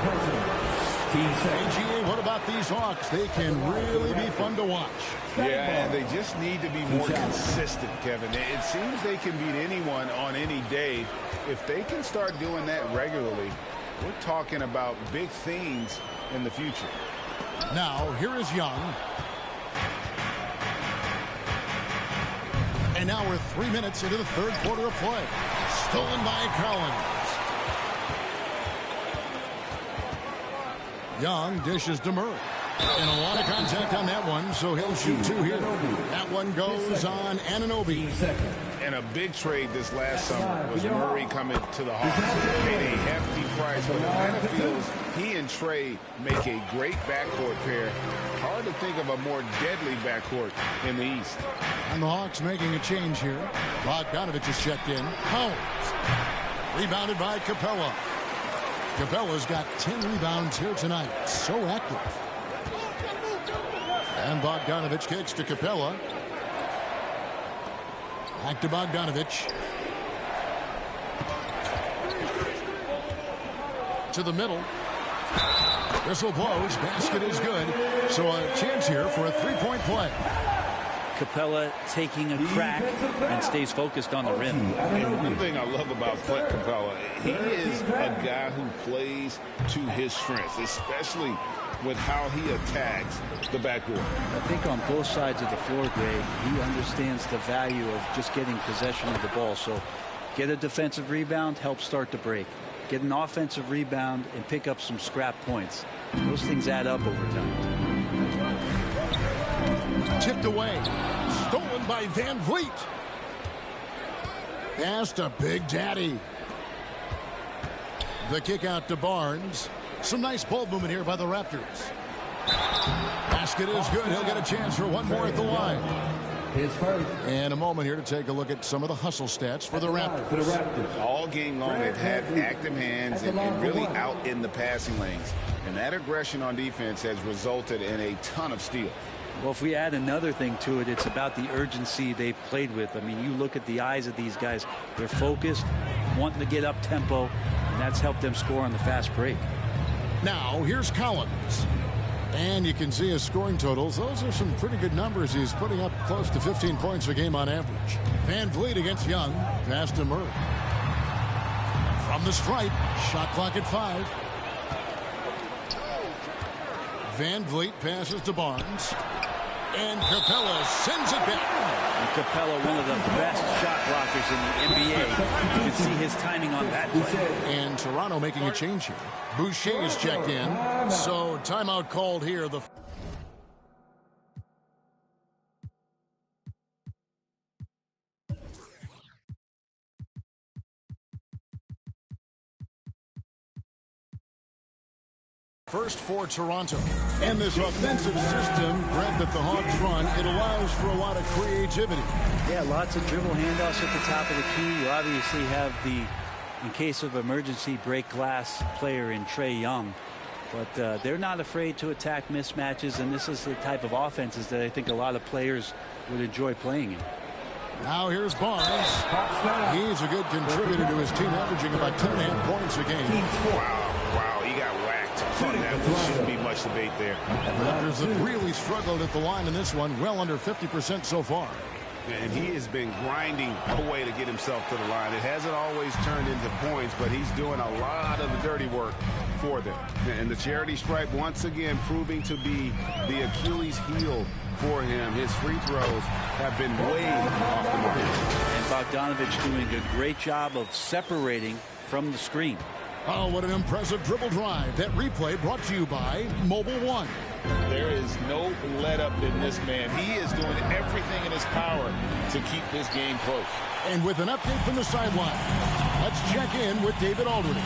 AGA, what about these Hawks? They can really be fun to watch. Yeah, and they just need to be more consistent, Kevin. It seems they can beat anyone on any day. If they can start doing that regularly, we're talking about big things in the future. Now, here is Young. And now we're 3 minutes into the third quarter of play. Stolen by Collins. Young dishes to Murray. And a lot of contact on that one, so he'll shoot two here. That one goes on Anunoby. And a big trade this last summer was Murray coming to the Hawks. Paid a hefty price, but Atlanta feels he and Trey make a great backcourt pair. Hard to think of a more deadly backcourt in the East. And the Hawks making a change here. Bogdanovich is checked in. Collins. Rebounded by Capella. Capella's got 10 rebounds here tonight. So active. And Bogdanovich kicks to Capella. Back to Bogdanovich. To the middle. Whistle blows. Basket is good. So a chance here for a three-point play. Capella taking a crack and stays focused on the rim. And one thing I love about Clint Capella, he is a guy who plays to his strengths, especially with how he attacks the backcourt. I think on both sides of the floor, Greg, he understands the value of just getting possession of the ball. So get a defensive rebound, help start the break. Get an offensive rebound and pick up some scrap points. Those things add up over time. Tipped away. Stolen by Van Vliet. Pass to Big Daddy. The kick out to Barnes. Some nice ball movement here by the Raptors. Basket is good. He'll get a chance for one more at the line. And a moment here to take a look at some of the hustle stats for the Raptors. All game long, they've had active hands and really out in the passing lanes. And that aggression on defense has resulted in a ton of steals. Well, if we add another thing to it, it's about the urgency they've played with. I mean, you look at the eyes of these guys. They're focused, wanting to get up tempo, and that's helped them score on the fast break. Now, here's Collins. And you can see his scoring totals. Those are some pretty good numbers. He's putting up close to 15 points a game on average. Van Vliet against Young. Pass to Murray. From the stripe. Shot clock at 5. Van Vliet passes to Barnes. And Capella sends it back. And Capella, one of the best shot blockers in the NBA. You can see his timing on that play. And Toronto making a change here. Boucher is checked in. So timeout called here. The first for Toronto. And this offensive system, Brett, that the Hawks run, it allows for a lot of creativity. Yeah, lots of dribble handoffs at the top of the key. You obviously have the, in case of emergency, break glass player in Trey Young. But they're not afraid to attack mismatches, and this is the type of offenses that I think a lot of players would enjoy playing in. Now here's Barnes. He's a good contributor to his team, averaging about 10.5 points a game. Wow, he got whacked. That shouldn't be much debate there. The Raptors have really struggled at the line in this one, well under 50% so far. And he has been grinding away to get himself to the line. It hasn't always turned into points, but he's doing a lot of the dirty work for them. And the charity stripe once again proving to be the Achilles heel for him. His free throws have been way off the mark. And Bogdanovich doing a great job of separating from the screen. Oh, what an impressive dribble drive. That replay brought to you by Mobile One. There is no let up in this man. He is doing everything in his power to keep this game close. And with an update from the sideline, let's check in with David Aldridge.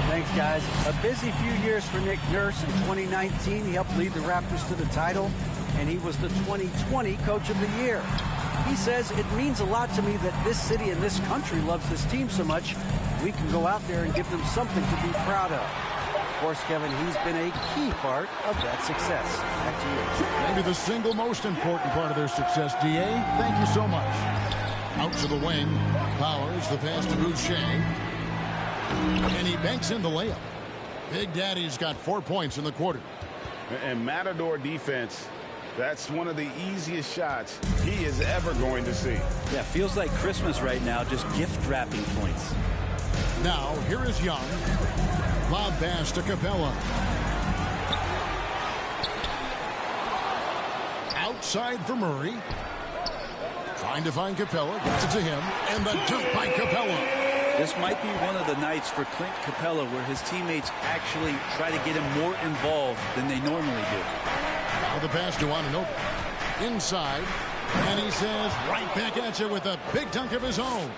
Thanks, guys. A busy few years for Nick Nurse. In 2019, he helped lead the Raptors to the title, and he was the 2020 Coach of the Year. He says, it means a lot to me that this city and this country loves this team so much, we can go out there and give them something to be proud of. Of course, Kevin, he's been a key part of that success. Back to you. Maybe the single most important part of their success, D.A. Thank you so much. Out to the wing. Powers, the pass to Boucher. And he banks in the layup. Big Daddy's got 4 points in the quarter. And Matador defense, that's one of the easiest shots he is ever going to see. Yeah, feels like Christmas right now, just gift wrapping points. Now, here is Young. Lob pass to Capella. Outside for Murray. Trying to find Capella. Gets it to him. And the dunk by Capella. This might be one of the nights for Clint Capella where his teammates actually try to get him more involved than they normally do. Now the pass to Anunoby. Inside. And he says, right back at you with a big dunk of his own.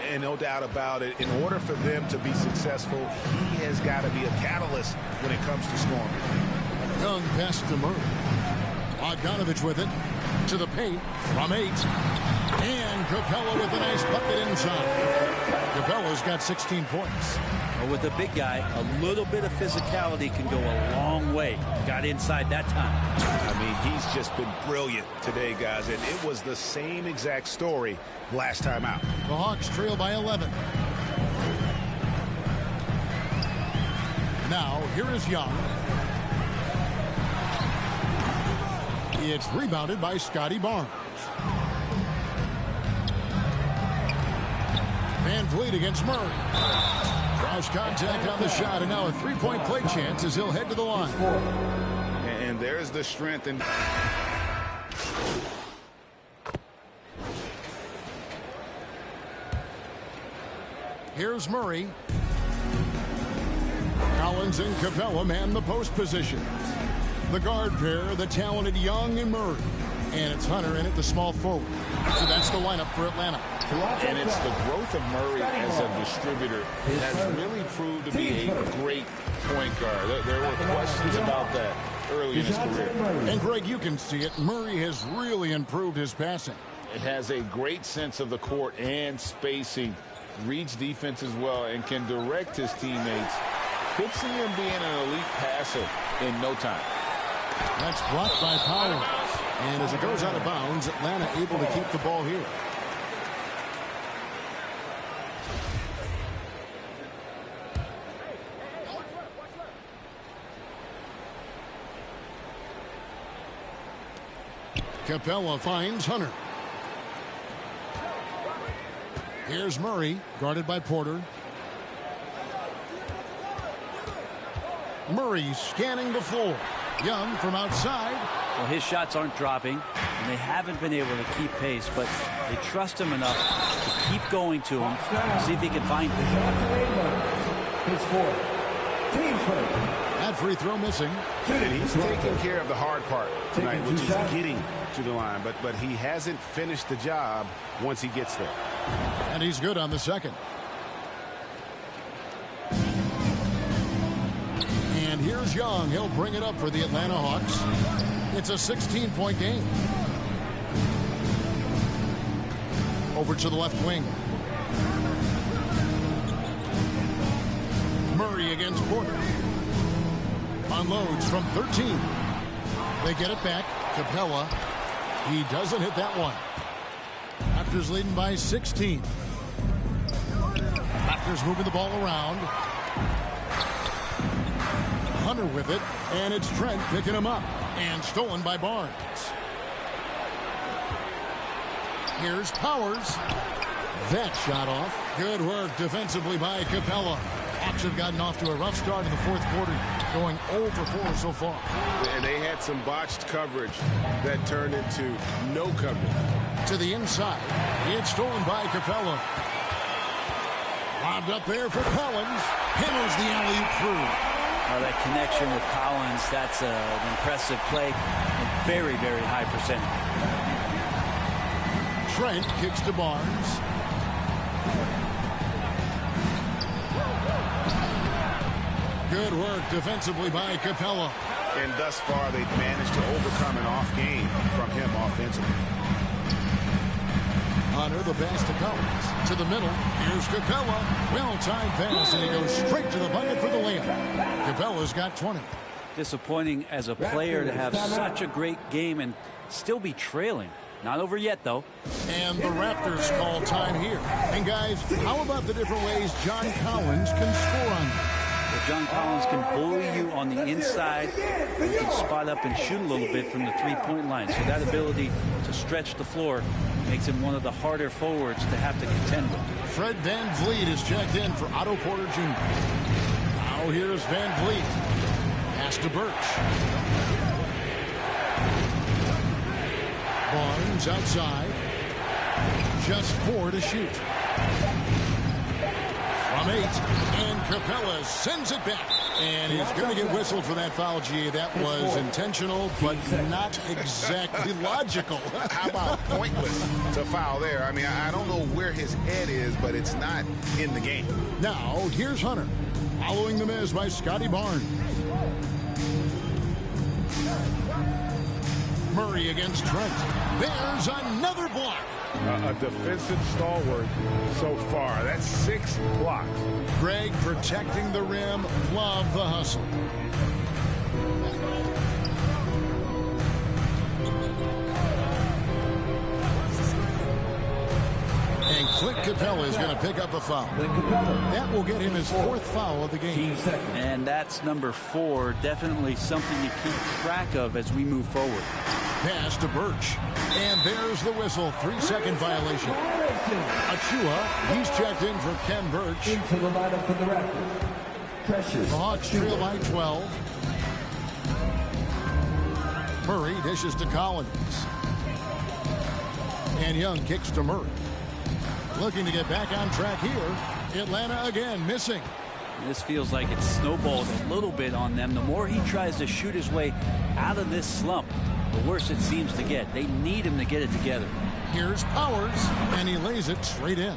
And no doubt about it, in order for them to be successful, he has got to be a catalyst when it comes to scoring. Young pass to Murray. Bogdanovich with it. To the paint from 8. And Capella with a nice bucket inside. Capella's got 16 points. Well, with a big guy, a little bit of physicality can go a long way. Got inside that time. I mean, he's just been brilliant today, guys. And it was the same exact story last time out. The Hawks trail by 11. Now, here is Young. It's rebounded by Scotty Barnes. Van Vliet against Murray. Cross contact on the shot, and now a three-point play chance as he'll head to the line. And there's the strength. And here's Murray. Collins and Capella man the post positions. The guard pair, the talented Young and Murray. And it's Hunter in at the small forward. So that's the lineup for Atlanta. And it's the growth of Murray as a distributor has really proved to be a great point guard. There were questions about that early in his career. And Greg, you can see it. Murray has really improved his passing. It has a great sense of the court and spacing, reads defense as well, and can direct his teammates. Could see him being an elite passer in no time. That's blocked by Powell. And as it goes out of bounds, Atlanta able to keep the ball here. Capella finds Hunter. Here's Murray, guarded by Porter. Murray scanning the floor. Young from outside. Well, his shots aren't dropping, and they haven't been able to keep pace, but they trust him enough to keep going to him, see if he can find him. His fourth. Team play. That free throw missing. And he's taking care of the hard part tonight, which is getting to the line, but he hasn't finished the job once he gets there. And he's good on the second. And here's Young. He'll bring it up for the Atlanta Hawks. It's a 16-point game. Over to the left wing. Murray against Porter. Unloads from 13. They get it back. Capella. He doesn't hit that one. Raptors leading by 16. Raptors moving the ball around. Hunter with it, and it's Trent picking him up. And stolen by Barnes. Here's Powers. That shot off. Good work defensively by Capella. Hawks have gotten off to a rough start in the fourth quarter, going 0 for 4 so far. And they had some botched coverage that turned into no coverage. To the inside. It's stolen by Capella. Lobbed up there for Collins. Hammers the alley-oop through. That connection with Collins, that's an impressive play. And very, very high percentage. Trent kicks to Barnes. Good work defensively by Capella. And thus far, they've managed to overcome an off game from him offensively. Hunter, the pass to Collins. To the middle. Here's Capella. Well-timed pass, and he goes straight to the bucket for the layup. Capella's got 20. Disappointing as a player to have such a great game and still be trailing. Not over yet, though. And the Raptors call time here. And, guys, how about the different ways John Collins can score on you? But John Collins can bully you on the inside and can spot up and shoot a little bit from the three-point line. So that ability to stretch the floor makes him one of the harder forwards to have to contend with. Fred VanVleet is checked in for Otto Porter Jr. Now here's VanVleet. Pass to Birch. Barnes outside. Just 4 to shoot. From 8, and Capella sends it back. And he's going to get whistled for that foul, G. That was intentional, but not exactly logical. How about pointless to foul there? I mean, I don't know where his head is, but it's not in the game. Now, here's Hunter. Following the miss by Scotty Barnes. Murray against Trent. There's another block. A defensive stalwart so far. That's 6 blocks. Greg protecting the rim. Love the hustle. And Clint Capella is going to pick up a foul. That will get him his 4th foul of the game. And that's number 4. Definitely something to keep track of as we move forward. Pass to Birch. And there's the whistle. 3-second violation. Achua, he's checked in for Ken Birch. Into the lineup for the Raptors. Precious. The Hawks trail by 12. Murray dishes to Collins. And Young kicks to Murray. Looking to get back on track here. Atlanta again missing. This feels like it's snowballed a little bit on them. The more he tries to shoot his way out of this slump, the worse it seems to get. They need him to get it together. Here's Powers, and he lays it straight in.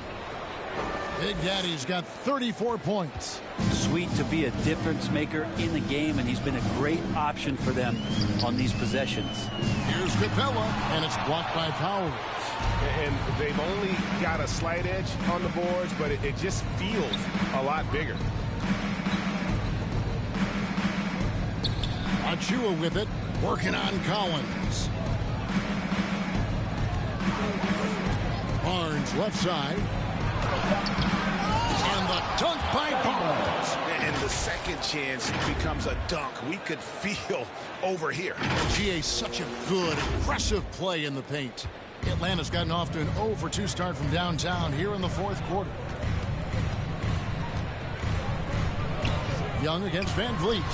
Big Daddy's got 34 points. Sweet to be a difference maker in the game, and he's been a great option for them on these possessions. Here's Capella, and it's blocked by Powers. And they've only got a slight edge on the boards, but it just feels a lot bigger. Achua with it, working on Collins. Barnes left side. And the dunk by Barnes. And the second chance becomes a dunk. We could feel over here. GA, such a good, aggressive play in the paint. Atlanta's gotten off to an 0-for-2 start from downtown here in the 4th quarter. Young against VanVleet.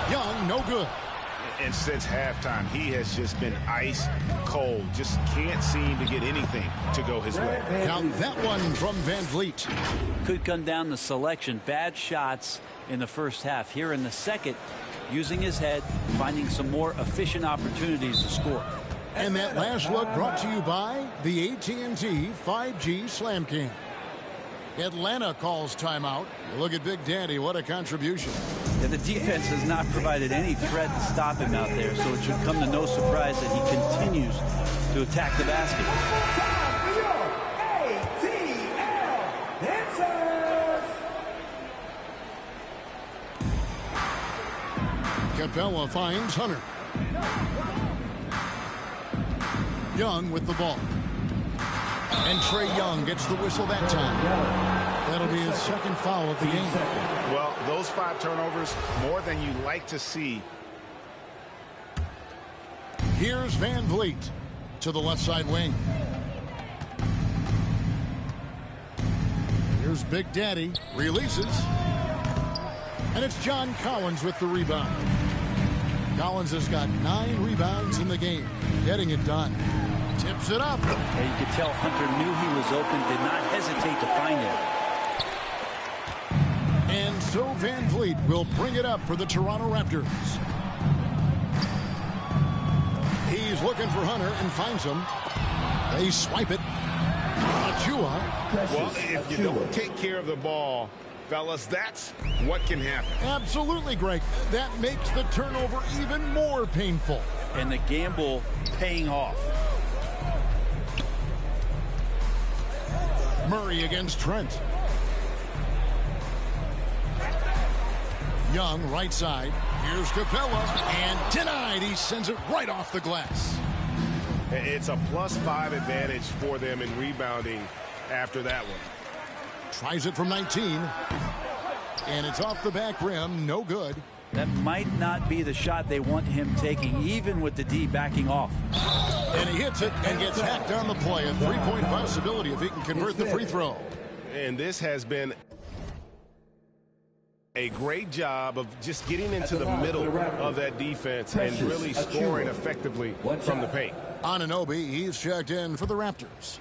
Young, no good. And since halftime, he has just been ice cold. Just can't seem to get anything to go his way. Count that one from VanVleet. Could come down to selection. Bad shots in the first half. Here in the second, using his head, finding some more efficient opportunities to score. And that last look brought to you by the AT&T 5G Slam Cam. Atlanta calls timeout. Look at Big Daddy. What a contribution. Yeah, the defense has not provided any threat to stop him out there, so it should come to no surprise that he continues to attack the basket. Capella finds Hunter. Young with the ball. And Trae Young gets the whistle that time. That'll be his 2nd foul of the game. Well, those 5 turnovers, more than you like to see. Here's VanVleet to the left side wing. Here's Big Daddy. Releases. And it's John Collins with the rebound. Collins has got 9 rebounds in the game. Getting it done. Tips it up. Yeah, you could tell Hunter knew he was open, did not hesitate to find him. And so VanVleet will bring it up for the Toronto Raptors. He's looking for Hunter and finds him. They swipe it. Achua. Well, if you don't take care of the ball, fellas, that's what can happen. Absolutely, Greg. That makes the turnover even more painful. And the gamble paying off. Murray against Trent. Young, right side. Here's Capella. And denied. He sends it right off the glass. It's a +5 advantage for them in rebounding after that one. Tries it from 19. And it's off the back rim. No good. That might not be the shot they want him taking, even with the D backing off. And he hits it and gets hacked on the play. A three-point possibility if he can convert the free throw. And this has been a great job of just getting into the middle of that defense and really scoring effectively from the paint. Anunoby, he's checked in for the Raptors.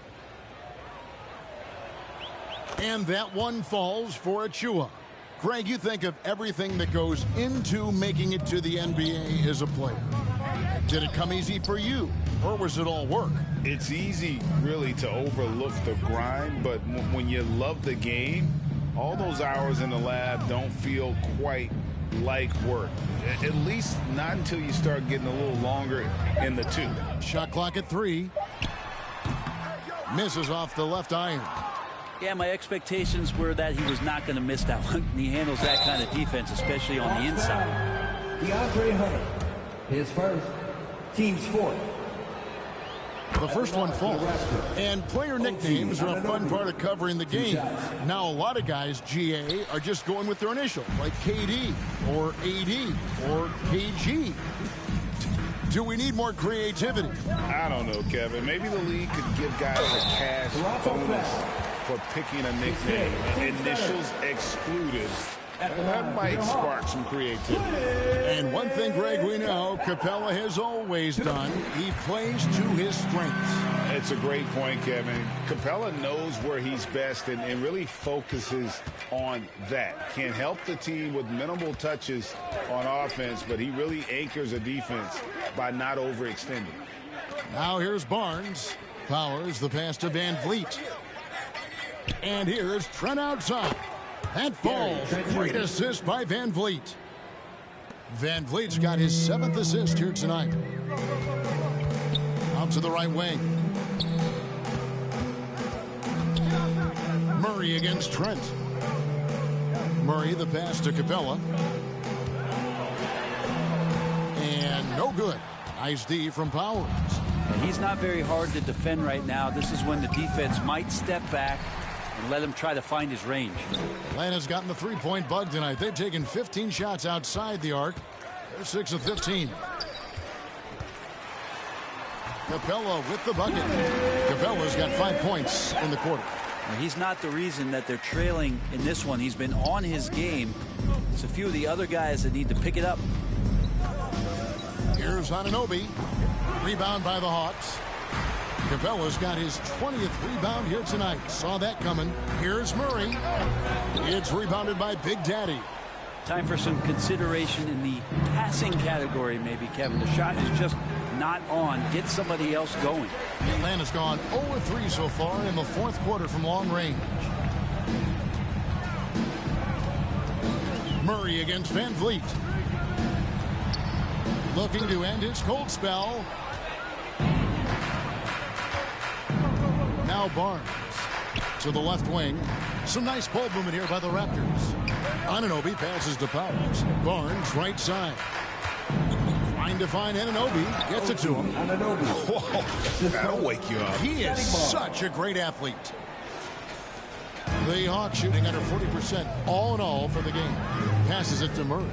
And that one falls for Achua. Greg, you think of everything that goes into making it to the NBA as a player. Did it come easy for you, or was it all work? It's easy, really, to overlook the grind, but when you love the game, all those hours in the lab don't feel quite like work. At least not until you start getting a little longer in the two. Shot clock at 3. Misses off the left iron. Yeah, my expectations were that he was not going to miss that one. He handles that kind of defense, especially on the inside. DeAndre Hunter, his first, team's fourth. The first one falls. And player nicknames are a fun part of covering the game. Now, a lot of guys, GA, are just going with their initial, like KD or AD or KG. Do we need more creativity? I don't know, Kevin. Maybe the league could give guys a cash bonus for picking a nickname. Initials excluded. That might spark some creativity. And one thing, Greg, we know Capella has always done. He plays to his strengths. It's a great point, Kevin. Capella knows where he's best and really focuses on that. Can help the team with minimal touches on offense, but he really anchors a defense by not overextending. Now here's Barnes. Powers the pass to Van Vliet. And here's Trent outside. That falls. Great assist by Van Vliet. Van Vliet's got his 7th assist here tonight. Out to the right wing. Murray against Trent. Murray the pass to Capella. And no good. Nice D from Powers. And he's not very hard to defend right now. This is when the defense might step back and let him try to find his range. Atlanta's gotten the three-point bug tonight. They've taken 15 shots outside the arc. They're 6 of 15. Capella with the bucket. Capella's got 5 points in the quarter. Now, he's not the reason that they're trailing in this one. He's been on his game. It's a few of the other guys that need to pick it up. Here's Anunoby. Rebound by the Hawks. Capella's got his 20th rebound here tonight. Saw that coming. Here's Murray. It's rebounded by Big Daddy. Time for some consideration in the passing category, maybe, Kevin. The shot is just not on. Get somebody else going. Atlanta's gone 0-3 so far in the 4th quarter from long range. Murray against Van Vliet. Looking to end his cold spell. Now Barnes to the left wing. Some nice ball movement here by the Raptors. Anunoby passes to Powers. Barnes right side. Trying to find Anunoby. Gets it to him. Whoa, that'll wake you up. He is such a great athlete. The Hawks shooting under 40% all in all for the game. Passes it to Murray.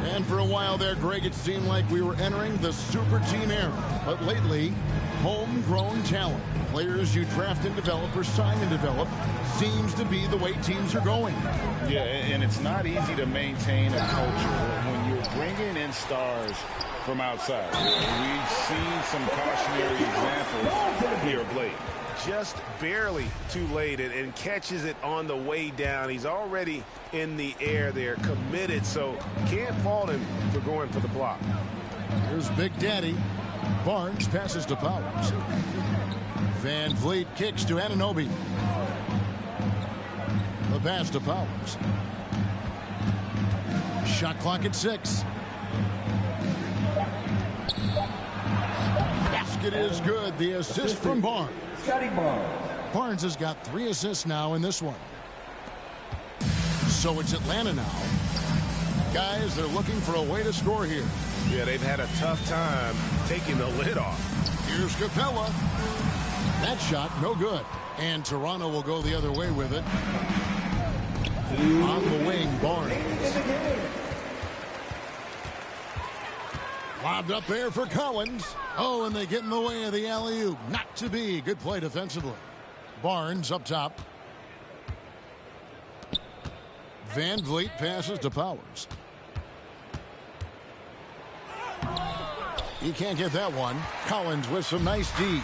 And for a while there, Greg, it seemed like we were entering the super team era. But lately, homegrown talent, players you draft and develop or sign and develop, seems to be the way teams are going. Yeah, and it's not easy to maintain a culture when you're bringing in stars from outside. We've seen some cautionary examples here of late. Just barely too late and catches it on the way down. He's already in the air there, committed, so can't fault him for going for the block. Here's Big Daddy. Barnes passes to Powers. Van Vliet kicks to Anunoby. The pass to Powers. Shot clock at 6. Basket is good. The assist from Barnes. Barnes has got 3 assists now in this one. So it's Atlanta now. Guys, they're looking for a way to score here. Yeah, they've had a tough time taking the lid off. Here's Capella. That shot, no good. And Toronto will go the other way with it. On the wing, Barnes. Lobbed up there for Collins. Oh, and they get in the way of the alley-oop. Not to be. Good play defensively. Barnes up top. Van Vliet passes to Powers. He can't get that one. Collins with some nice D.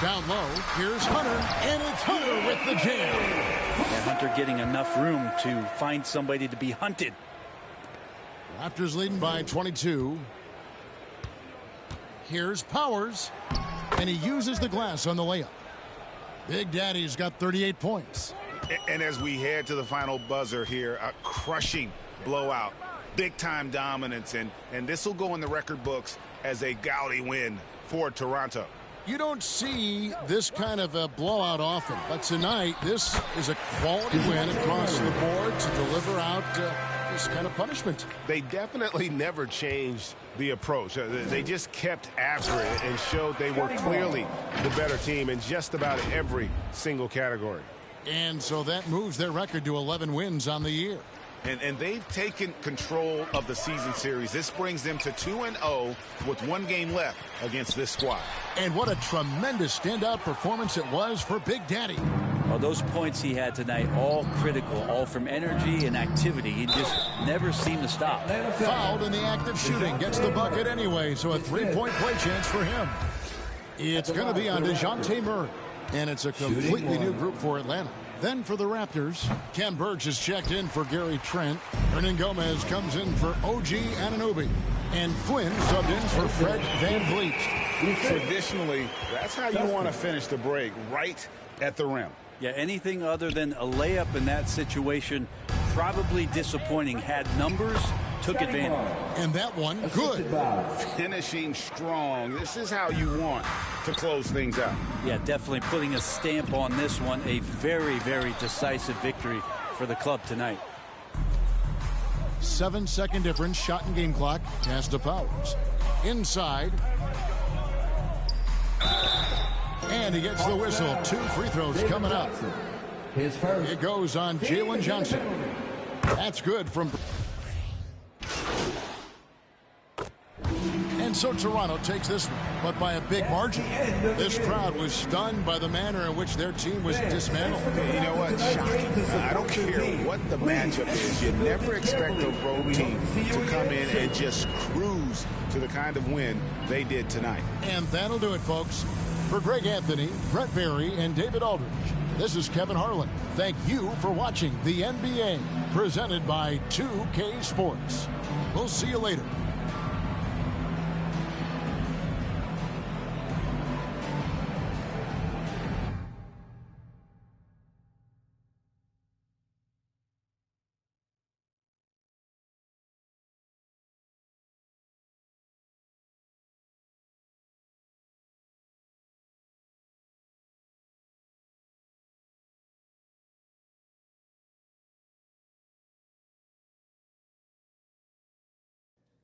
Down low, here's Hunter, and it's Hunter with the jam. And Hunter getting enough room to find somebody to be hunted. Raptors leading by 22. Here's Powers, and he uses the glass on the layup. Big Daddy's got 38 points. And as we head to the final buzzer here, a crushing blowout, big-time dominance, and this will go in the record books as a gaudy win for Toronto. You don't see this kind of a blowout often, but tonight this is a quality win across the board to deliver out this kind of punishment. They definitely never changed the approach. They just kept after it and showed they were clearly the better team in just about every single category. And so that moves their record to 11 wins on the year. And they've taken control of the season series. This brings them to 2-0 with 1 game left against this squad. And what a tremendous standout performance it was for Big Daddy. Well, those points he had tonight, all critical, all from energy and activity. He just never seemed to stop. Fouled in the act of shooting. Gets the bucket anyway, so a 3-point play chance for him. It's going to be on DeJounte Murray. And it's a completely new group for Atlanta. Then for the Raptors, Ken Burge is checked in for Gary Trent. Hernan Gomez comes in for OG Anunoby. And Flynn subbed in for Fred VanVleet. Traditionally, that's how you want to finish the break, right at the rim. Yeah, anything other than a layup in that situation, probably disappointing. Had numbers, took advantage. And that one, good. Finishing strong. This is how you want to close things out. Yeah, definitely putting a stamp on this one. A very, very decisive victory for the club tonight. 7-second difference, shot and game clock. Pass to Powers. Inside. And he gets the whistle. 2 free throws coming up. It goes on Jalen Johnson. That's good from... And so Toronto takes this one, but by a big margin. This crowd was stunned by the manner in which their team was dismantled. You know what? Shocking. I don't care what the matchup is. You never expect a road team to come in and just cruise to the kind of win they did tonight. And that'll do it, folks. For Greg Anthony, Brett Berry, and David Aldridge, this is Kevin Harlan. Thank you for watching the NBA, presented by 2K Sports. We'll see you later.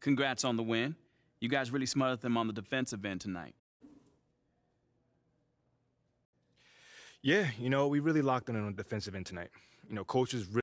Congrats on the win. You guys really smothered them on the defensive end tonight. Yeah, you know, we really locked in on the defensive end tonight. You know, coaches really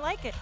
like it.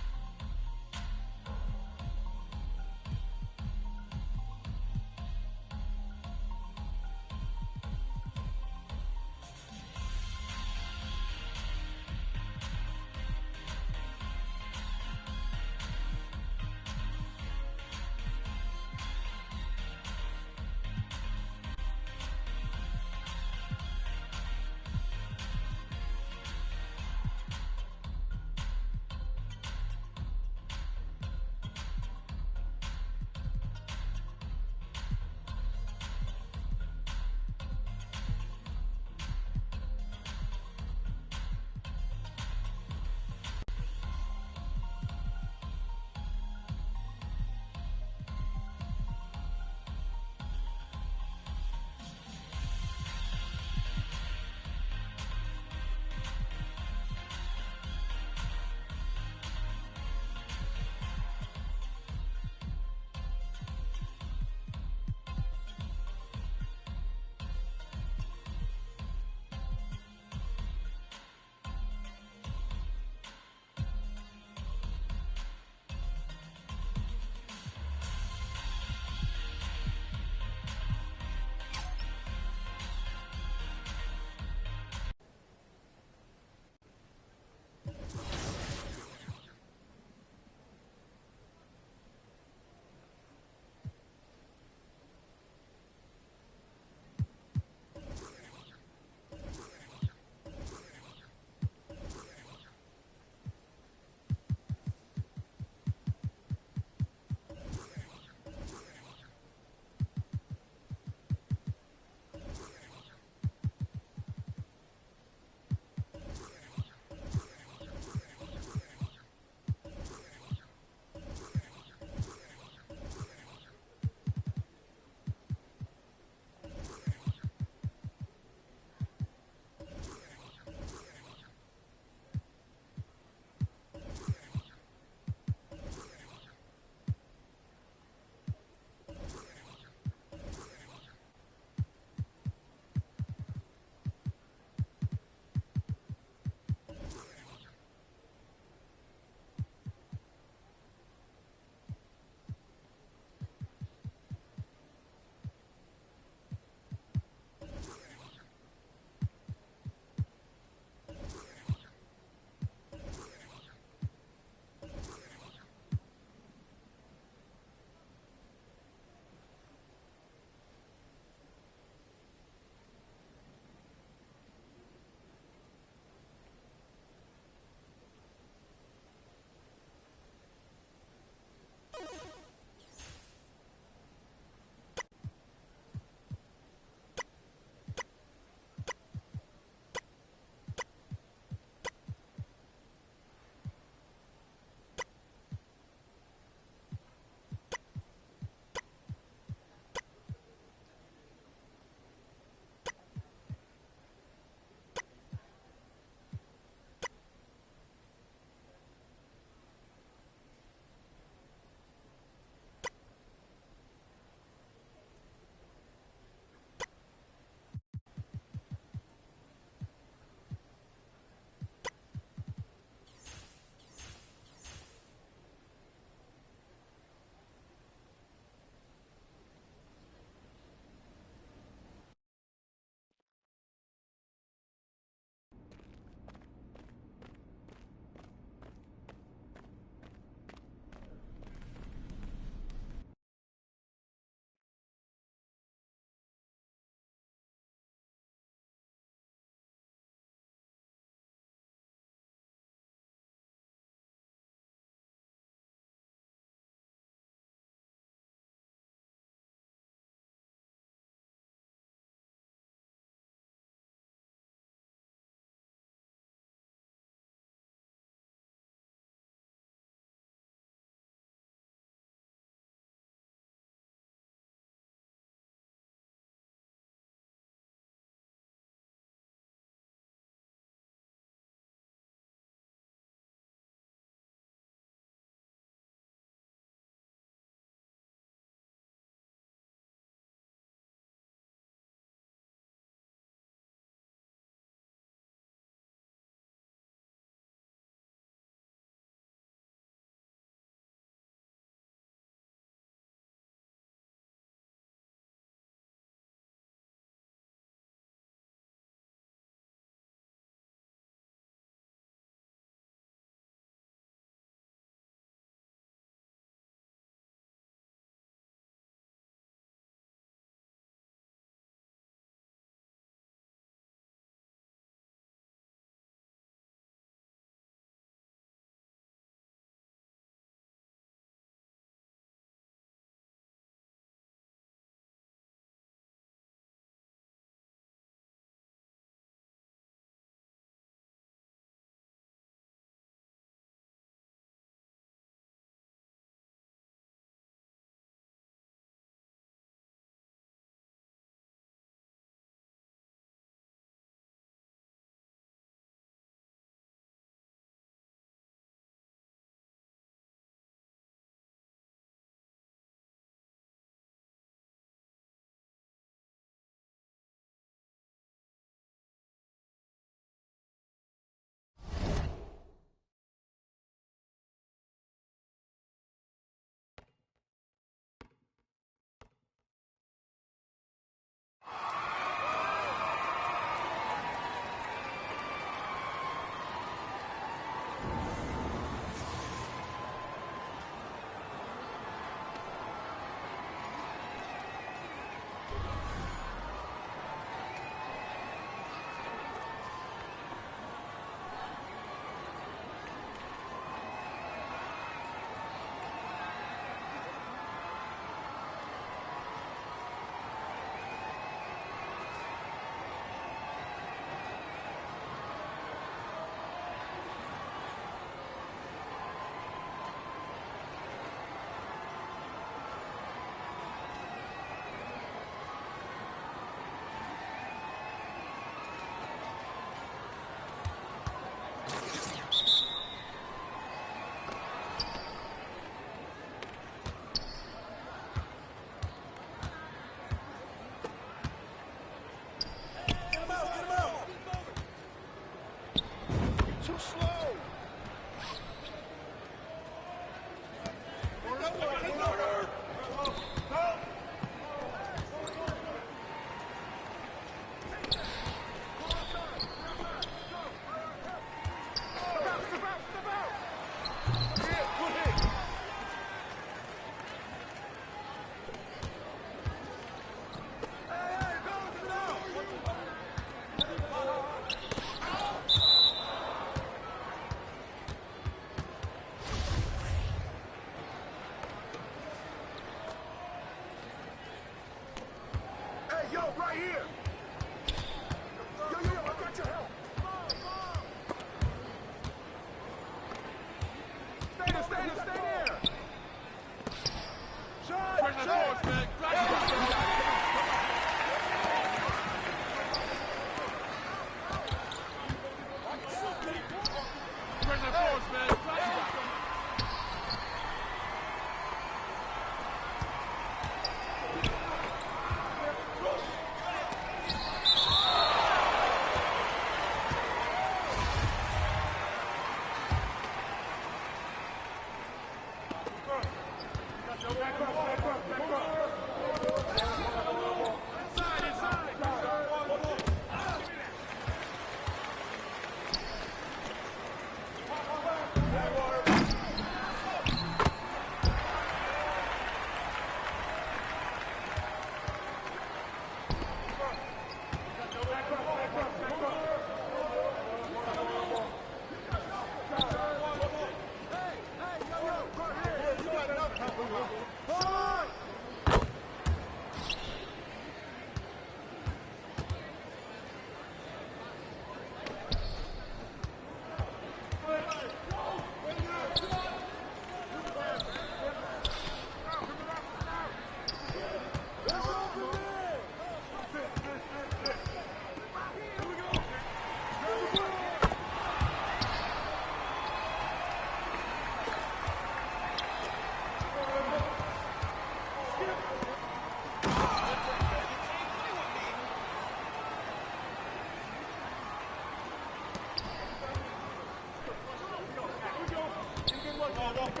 I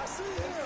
see him.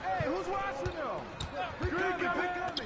Hey, who's watching them? Pick up me.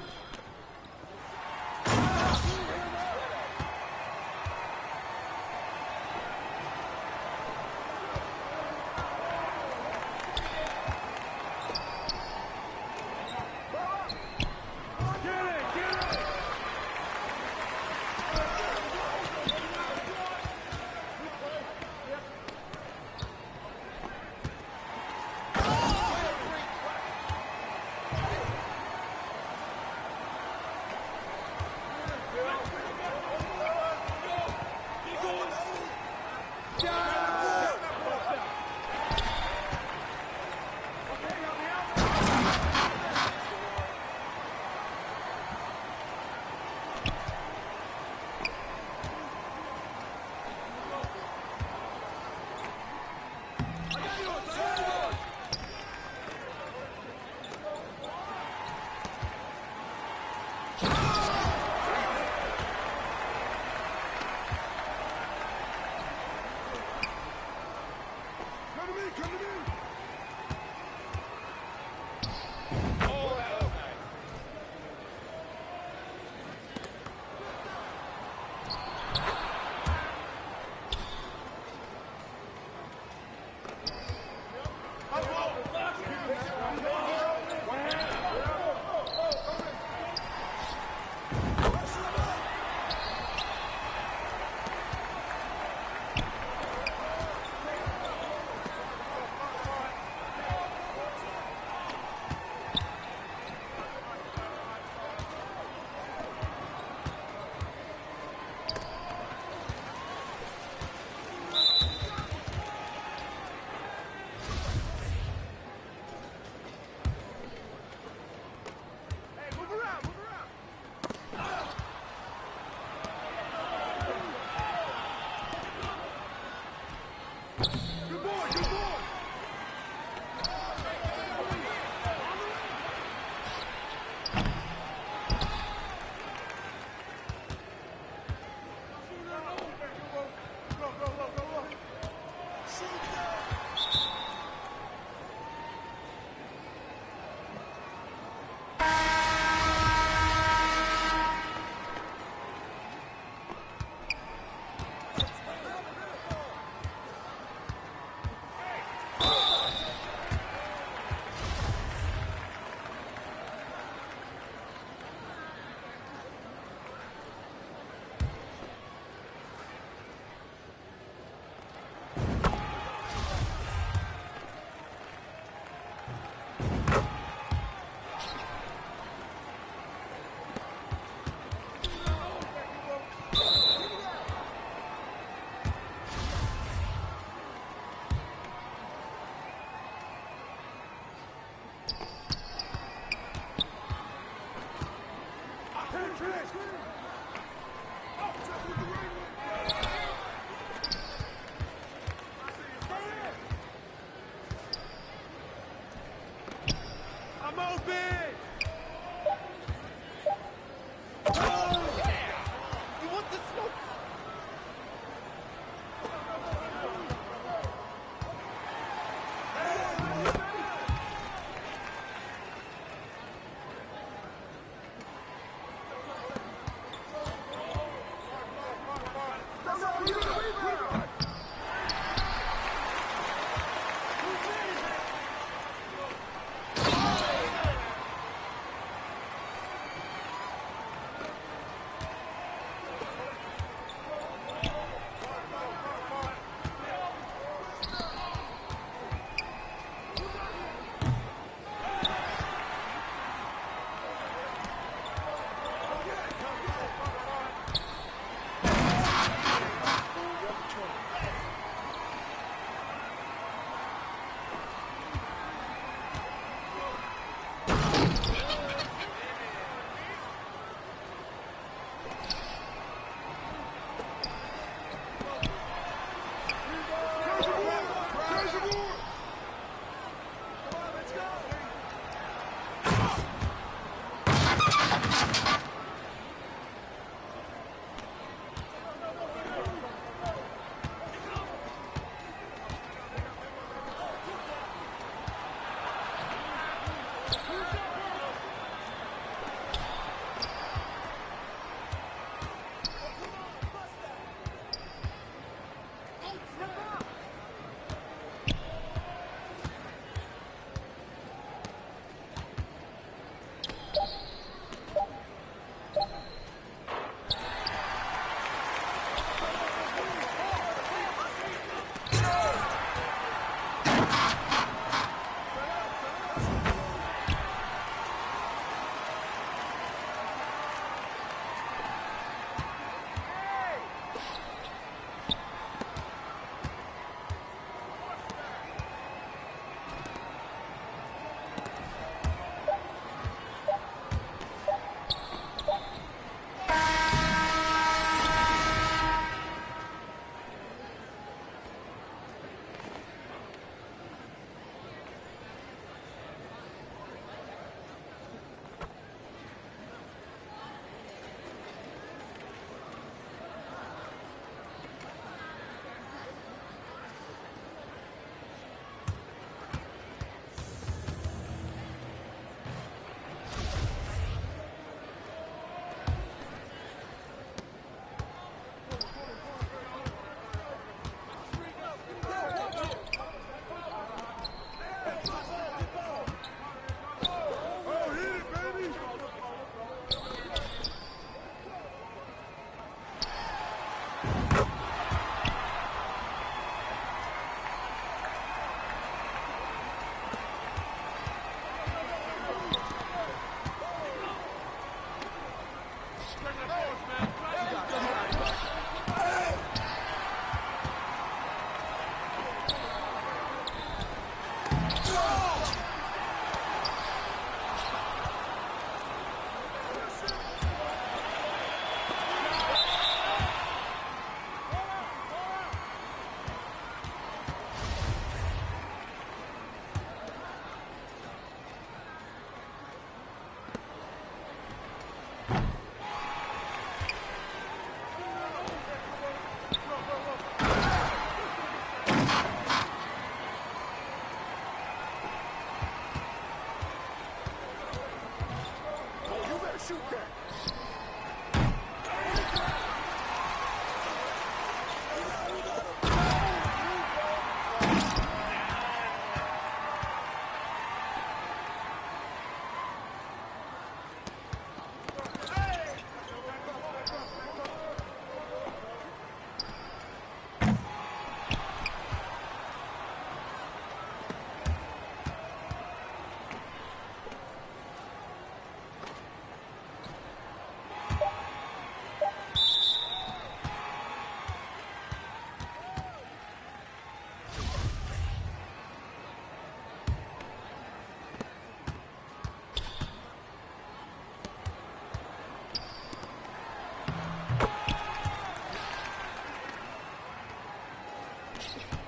it.